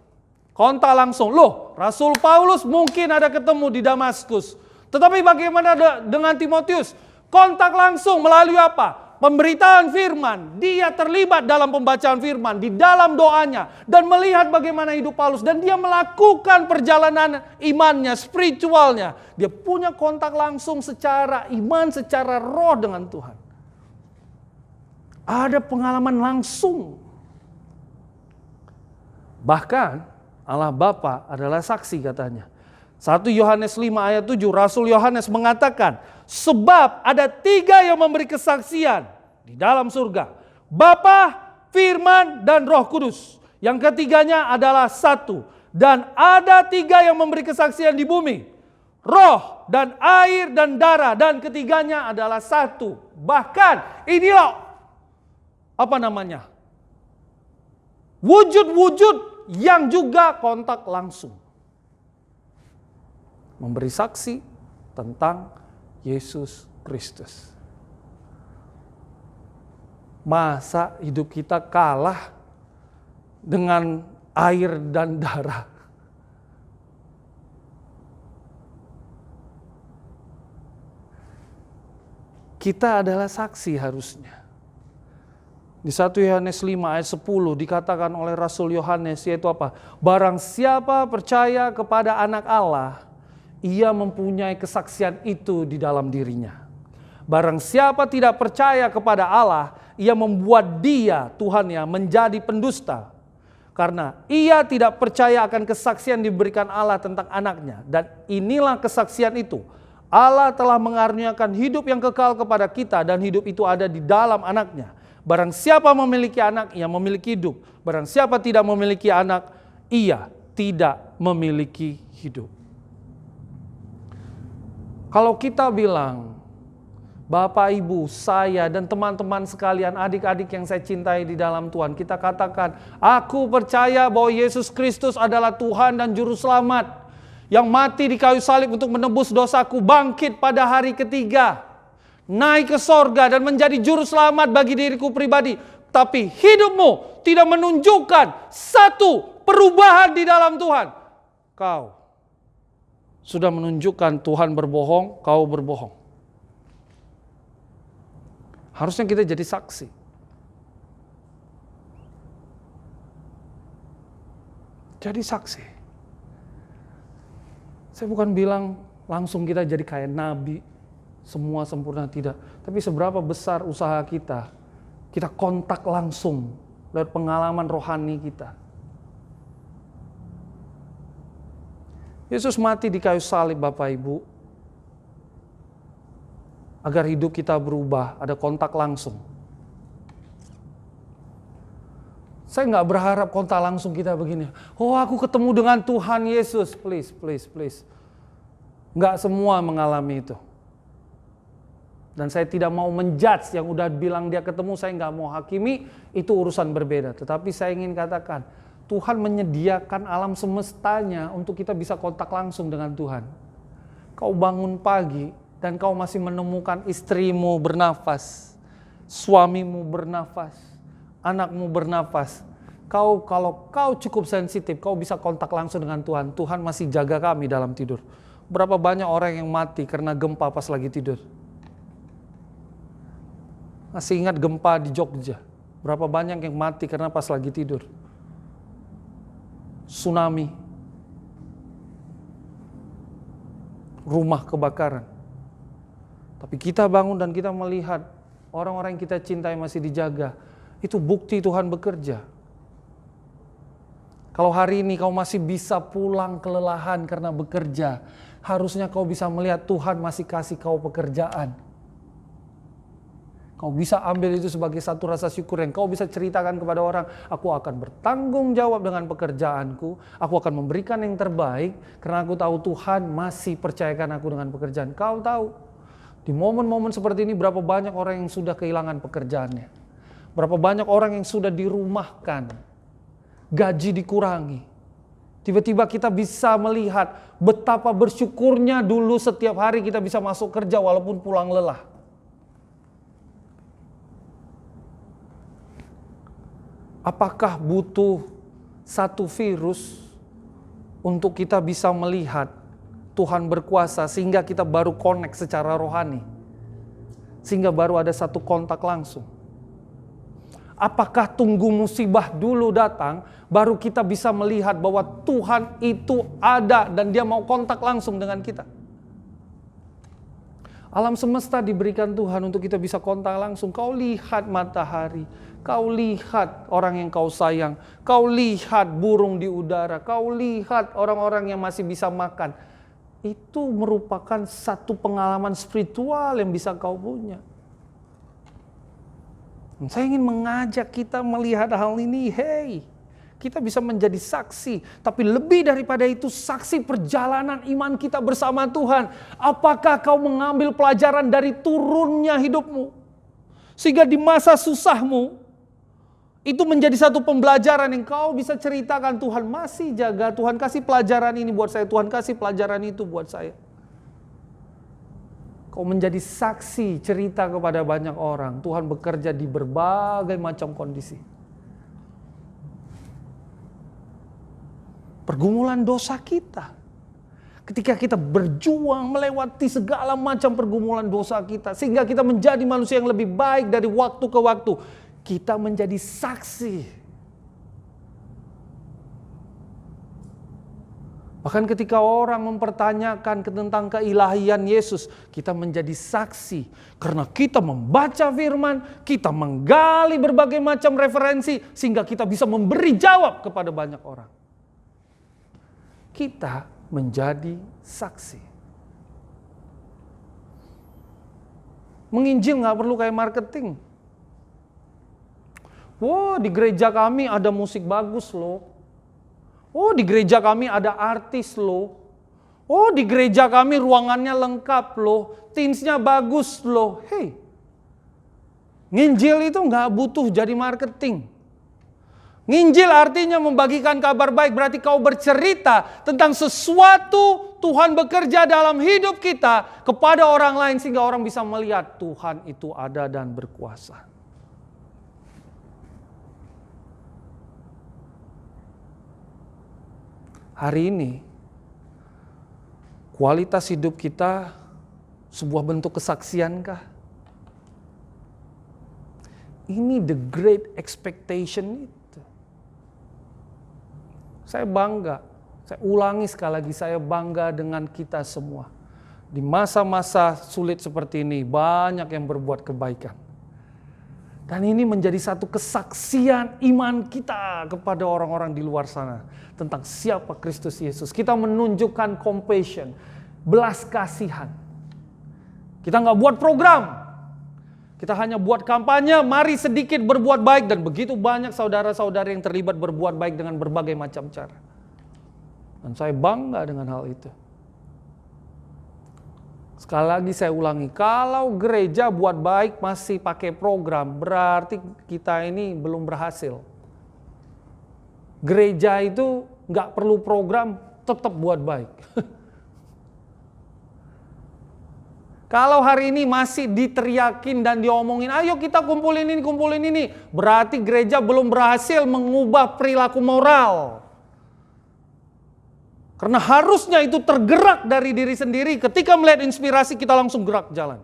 Kontak langsung. Loh, Rasul Paulus mungkin ada ketemu di Damaskus. Tetapi bagaimana dengan Timotius? Kontak langsung melalui apa? Pemberitaan firman. Dia terlibat dalam pembacaan firman, di dalam doanya, dan melihat bagaimana hidup Paulus. Dan dia melakukan perjalanan imannya, spiritualnya. Dia punya kontak langsung secara iman, secara roh dengan Tuhan. Ada pengalaman langsung. Bahkan Allah Bapa adalah saksi katanya. 1 Yohanes 5 ayat 7, Rasul Yohanes mengatakan, sebab ada 3 yang memberi kesaksian di dalam surga. Bapa, Firman, dan Roh Kudus. Yang ketiganya adalah satu. Dan ada 3 yang memberi kesaksian di bumi. Roh, dan air, dan darah. Dan ketiganya adalah satu. Bahkan inilah, wujud-wujud yang juga kontak langsung. Memberi saksi tentang Yesus Kristus. Masa hidup kita kalah dengan air dan darah? Kita adalah saksi harusnya. Di 1 Yohanes 5 ayat 10 dikatakan oleh Rasul Yohanes, yaitu apa? Barang siapa percaya kepada anak Allah, ia mempunyai kesaksian itu di dalam dirinya. Barang siapa tidak percaya kepada Allah, ia membuat dia, Tuhannya, menjadi pendusta. Karena ia tidak percaya akan kesaksian diberikan Allah tentang anaknya. Dan inilah kesaksian itu. Allah telah mengaruniakan hidup yang kekal kepada kita dan hidup itu ada di dalam anaknya. Barang siapa memiliki anak, ia memiliki hidup. Barang siapa tidak memiliki anak, ia tidak memiliki hidup. Kalau kita bilang, Bapak, Ibu, saya dan teman-teman sekalian, adik-adik yang saya cintai di dalam Tuhan, kita katakan, aku percaya bahwa Yesus Kristus adalah Tuhan dan Juru Selamat yang mati di kayu salib untuk menebus dosaku, bangkit pada hari ketiga, naik ke sorga dan menjadi Juru Selamat bagi diriku pribadi. Tapi hidupmu tidak menunjukkan satu perubahan di dalam Tuhan. Kau sudah menunjukkan Tuhan berbohong, kau berbohong. Harusnya kita jadi saksi. Jadi saksi. Saya bukan bilang langsung kita jadi kayak nabi, semua sempurna, tidak. Tapi seberapa besar usaha kita kontak langsung lewat pengalaman rohani kita. Yesus mati di kayu salib, Bapak Ibu, agar hidup kita berubah, ada kontak langsung. Saya nggak berharap kontak langsung kita begini. Oh, aku ketemu dengan Tuhan Yesus. Please, please, please. Nggak semua mengalami itu. Dan saya tidak mau menjudge yang udah bilang dia ketemu, saya nggak mau hakimi, itu urusan berbeda. Tetapi saya ingin katakan, Tuhan menyediakan alam semestanya untuk kita bisa kontak langsung dengan Tuhan. Kau bangun pagi dan kau masih menemukan istrimu bernafas, suamimu bernafas, anakmu bernafas. Kalau kau cukup sensitif, kau bisa kontak langsung dengan Tuhan. Tuhan masih jaga kami dalam tidur. Berapa banyak orang yang mati karena gempa pas lagi tidur? Masih ingat gempa di Jogja? Berapa banyak yang mati karena pas lagi tidur? Tsunami, rumah kebakaran. Tapi kita bangun dan kita melihat orang-orang yang kita cintai masih dijaga. Itu bukti Tuhan bekerja. Kalau hari ini kau masih bisa pulang kelelahan karena bekerja, harusnya kau bisa melihat Tuhan masih kasih kau pekerjaan. Kau bisa ambil itu sebagai satu rasa syukur yang kau bisa ceritakan kepada orang. Aku akan bertanggung jawab dengan pekerjaanku. Aku akan memberikan yang terbaik karena aku tahu Tuhan masih percayakan aku dengan pekerjaan. Kau tahu, di momen-momen seperti ini berapa banyak orang yang sudah kehilangan pekerjaannya. Berapa banyak orang yang sudah dirumahkan, gaji dikurangi. Tiba-tiba kita bisa melihat betapa bersyukurnya dulu setiap hari kita bisa masuk kerja walaupun pulang lelah. Apakah butuh satu virus untuk kita bisa melihat Tuhan berkuasa sehingga kita baru connect secara rohani? Sehingga baru ada satu kontak langsung. Apakah tunggu musibah dulu datang baru kita bisa melihat bahwa Tuhan itu ada dan dia mau kontak langsung dengan kita? Alam semesta diberikan Tuhan untuk kita bisa kontak langsung. Kau lihat matahari, kau lihat orang yang kau sayang, kau lihat burung di udara, kau lihat orang-orang yang masih bisa makan. Itu merupakan satu pengalaman spiritual yang bisa kau punya. Saya ingin mengajak kita melihat hal ini. Hey, kita bisa menjadi saksi. Tapi lebih daripada itu, saksi perjalanan iman kita bersama Tuhan. Apakah kau mengambil pelajaran dari turunnya hidupmu? Sehingga di masa susahmu, itu menjadi satu pembelajaran yang kau bisa ceritakan. Tuhan masih jaga, Tuhan kasih pelajaran ini buat saya, Tuhan kasih pelajaran itu buat saya. Kau menjadi saksi cerita kepada banyak orang. Tuhan bekerja di berbagai macam kondisi. Pergumulan dosa kita. Ketika kita berjuang melewati segala macam pergumulan dosa kita. Sehingga kita menjadi manusia yang lebih baik dari waktu ke waktu. Kita menjadi saksi. Bahkan ketika orang mempertanyakan tentang keilahian Yesus, kita menjadi saksi. Karena kita membaca firman, kita menggali berbagai macam referensi, sehingga kita bisa memberi jawab kepada banyak orang. Kita menjadi saksi. Menginjil gak perlu kayak marketing. Wah, di gereja kami ada musik bagus loh. Oh, di gereja kami ada artis loh. Oh, di gereja kami ruangannya lengkap loh. Teamsnya bagus loh. Hey, nginjil itu gak butuh jadi marketing. Nginjil artinya membagikan kabar baik. Berarti kau bercerita tentang sesuatu Tuhan bekerja dalam hidup kita kepada orang lain. Sehingga orang bisa melihat Tuhan itu ada dan berkuasa. Hari ini, kualitas hidup kita sebuah bentuk kesaksiankah? Ini the great expectation itu. Saya bangga, saya ulangi sekali lagi, saya bangga dengan kita semua. Di masa-masa sulit seperti ini, banyak yang berbuat kebaikan. Dan ini menjadi satu kesaksian iman kita kepada orang-orang di luar sana tentang siapa Kristus Yesus. Kita menunjukkan compassion, belas kasihan. Kita nggak buat program, kita hanya buat kampanye. Mari sedikit berbuat baik, dan begitu banyak saudara-saudara yang terlibat berbuat baik dengan berbagai macam cara. Dan saya bangga dengan hal itu. Sekali lagi saya ulangi, kalau gereja buat baik masih pakai program, berarti kita ini belum berhasil. Gereja itu nggak perlu program, tetap buat baik. Kalau hari ini masih diteriakin dan diomongin, ayo kita kumpulin ini, berarti gereja belum berhasil mengubah perilaku moral. Karena harusnya itu tergerak dari diri sendiri. Ketika melihat inspirasi, kita langsung gerak jalan.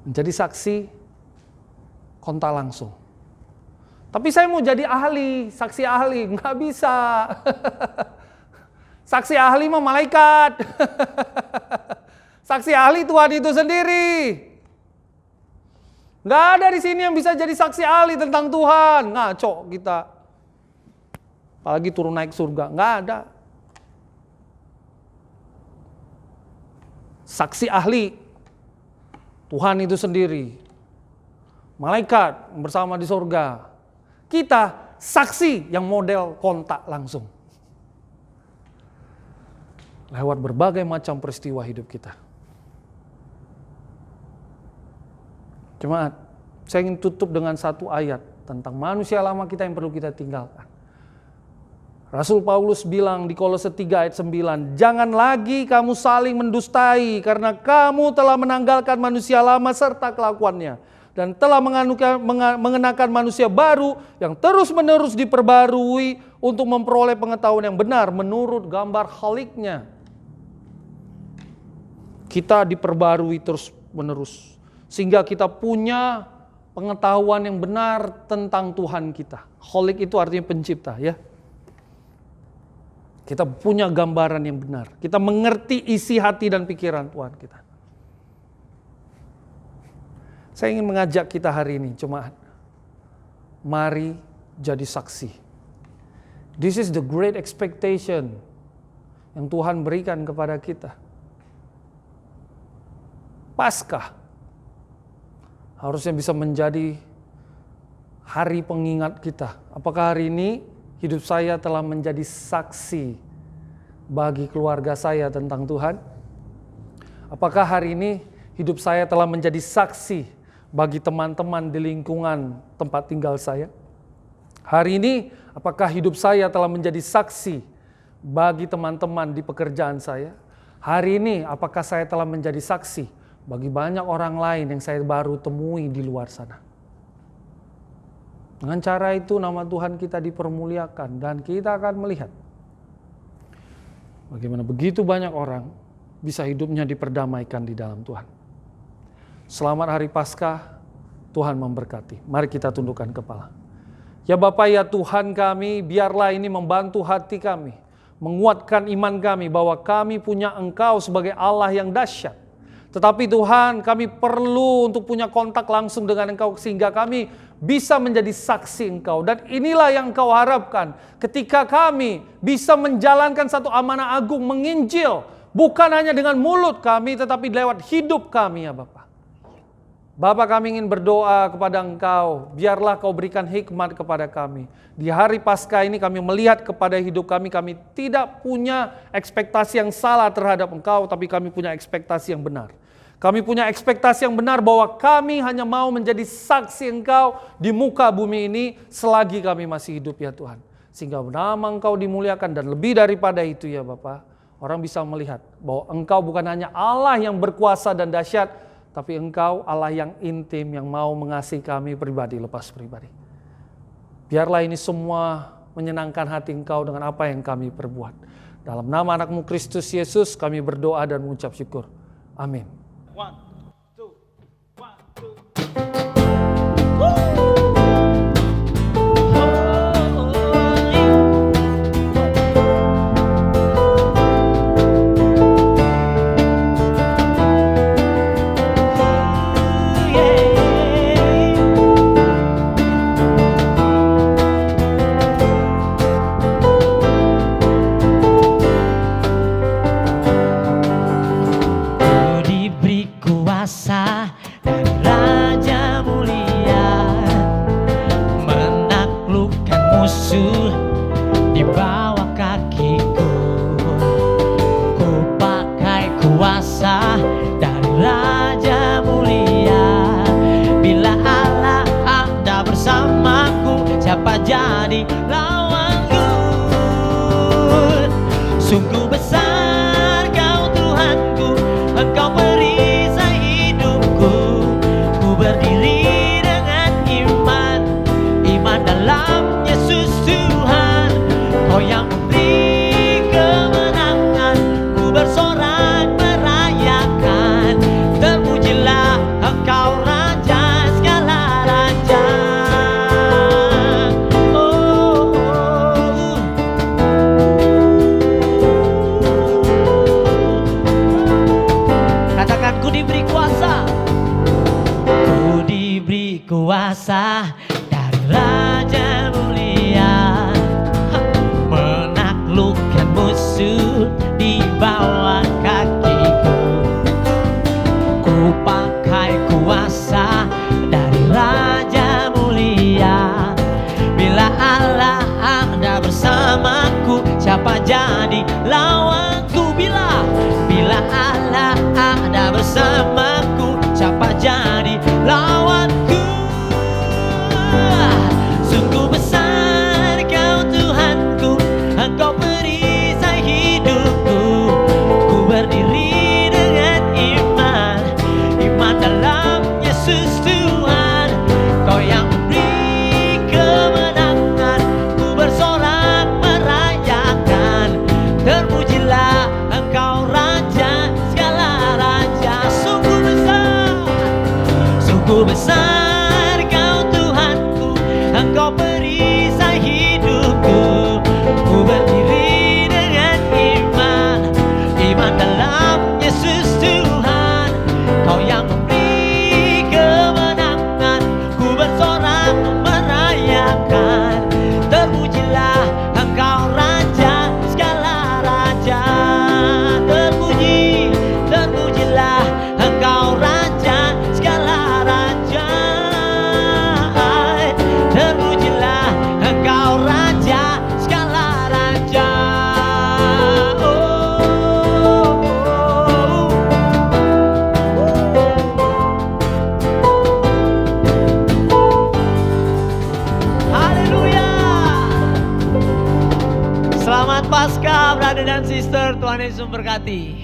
Menjadi saksi, kontak langsung. Tapi saya mau jadi ahli, saksi ahli. Nggak bisa. Saksi ahli mah malaikat. Saksi ahli Tuhan itu sendiri. Nggak ada di sini yang bisa jadi saksi ahli tentang Tuhan. Ngaco kita. Apalagi turun naik surga. Nggak ada. Saksi ahli Tuhan itu sendiri. Malaikat bersama di surga. Kita saksi yang model kontak langsung. Lewat berbagai macam peristiwa hidup kita. Jemaat, saya ingin tutup dengan satu ayat tentang manusia lama kita yang perlu kita tinggalkan. Rasul Paulus bilang di Kolose 3 ayat 9, jangan lagi kamu saling mendustai karena kamu telah menanggalkan manusia lama serta kelakuannya dan telah mengenakan manusia baru yang terus-menerus diperbarui untuk memperoleh pengetahuan yang benar menurut gambar khaliknya. Kita diperbarui terus-menerus sehingga kita punya pengetahuan yang benar tentang Tuhan kita. Khalik itu artinya pencipta, ya. Kita punya gambaran yang benar. Kita mengerti isi hati dan pikiran Tuhan kita. Saya ingin mengajak kita hari ini, jemaat. Mari jadi saksi. This is the great expectation yang Tuhan berikan kepada kita. Paskah harusnya bisa menjadi hari pengingat kita. Apakah hari ini hidup saya telah menjadi saksi bagi keluarga saya tentang Tuhan? Apakah hari ini hidup saya telah menjadi saksi bagi teman-teman di lingkungan tempat tinggal saya? Hari ini apakah hidup saya telah menjadi saksi bagi teman-teman di pekerjaan saya? Hari ini apakah saya telah menjadi saksi bagi banyak orang lain yang saya baru temui di luar sana? Dengan cara itu nama Tuhan kita dipermuliakan dan kita akan melihat bagaimana begitu banyak orang bisa hidupnya diperdamaikan di dalam Tuhan. Selamat Hari Paskah. Tuhan memberkati. Mari kita tundukkan kepala. Ya Bapa, ya Tuhan kami, biarlah ini membantu hati kami, menguatkan iman kami bahwa kami punya Engkau sebagai Allah yang dahsyat. Tetapi Tuhan, kami perlu untuk punya kontak langsung dengan Engkau sehingga kami bisa menjadi saksi Engkau. Dan inilah yang Engkau harapkan ketika kami bisa menjalankan satu amanah agung, menginjil, bukan hanya dengan mulut kami tetapi lewat hidup kami ya Bapa. Bapa, kami ingin berdoa kepada Engkau, biarlah Kau berikan hikmat kepada kami. Di hari Paskah ini kami melihat kepada hidup kami tidak punya ekspektasi yang salah terhadap Engkau, tapi kami punya ekspektasi yang benar. Kami punya ekspektasi yang benar bahwa kami hanya mau menjadi saksi Engkau di muka bumi ini selagi kami masih hidup ya Tuhan. Sehingga nama Engkau dimuliakan dan lebih daripada itu ya Bapa, orang bisa melihat bahwa Engkau bukan hanya Allah yang berkuasa dan dahsyat, tapi Engkau Allah yang intim yang mau mengasihi kami pribadi lepas pribadi. Biarlah ini semua menyenangkan hati Engkau dengan apa yang kami perbuat. Dalam nama anak-Mu Kristus Yesus kami berdoa dan mengucap syukur. Amin. 1, 2, Selamat Paskah, brother dan sister. Tuhan Yesus memberkati.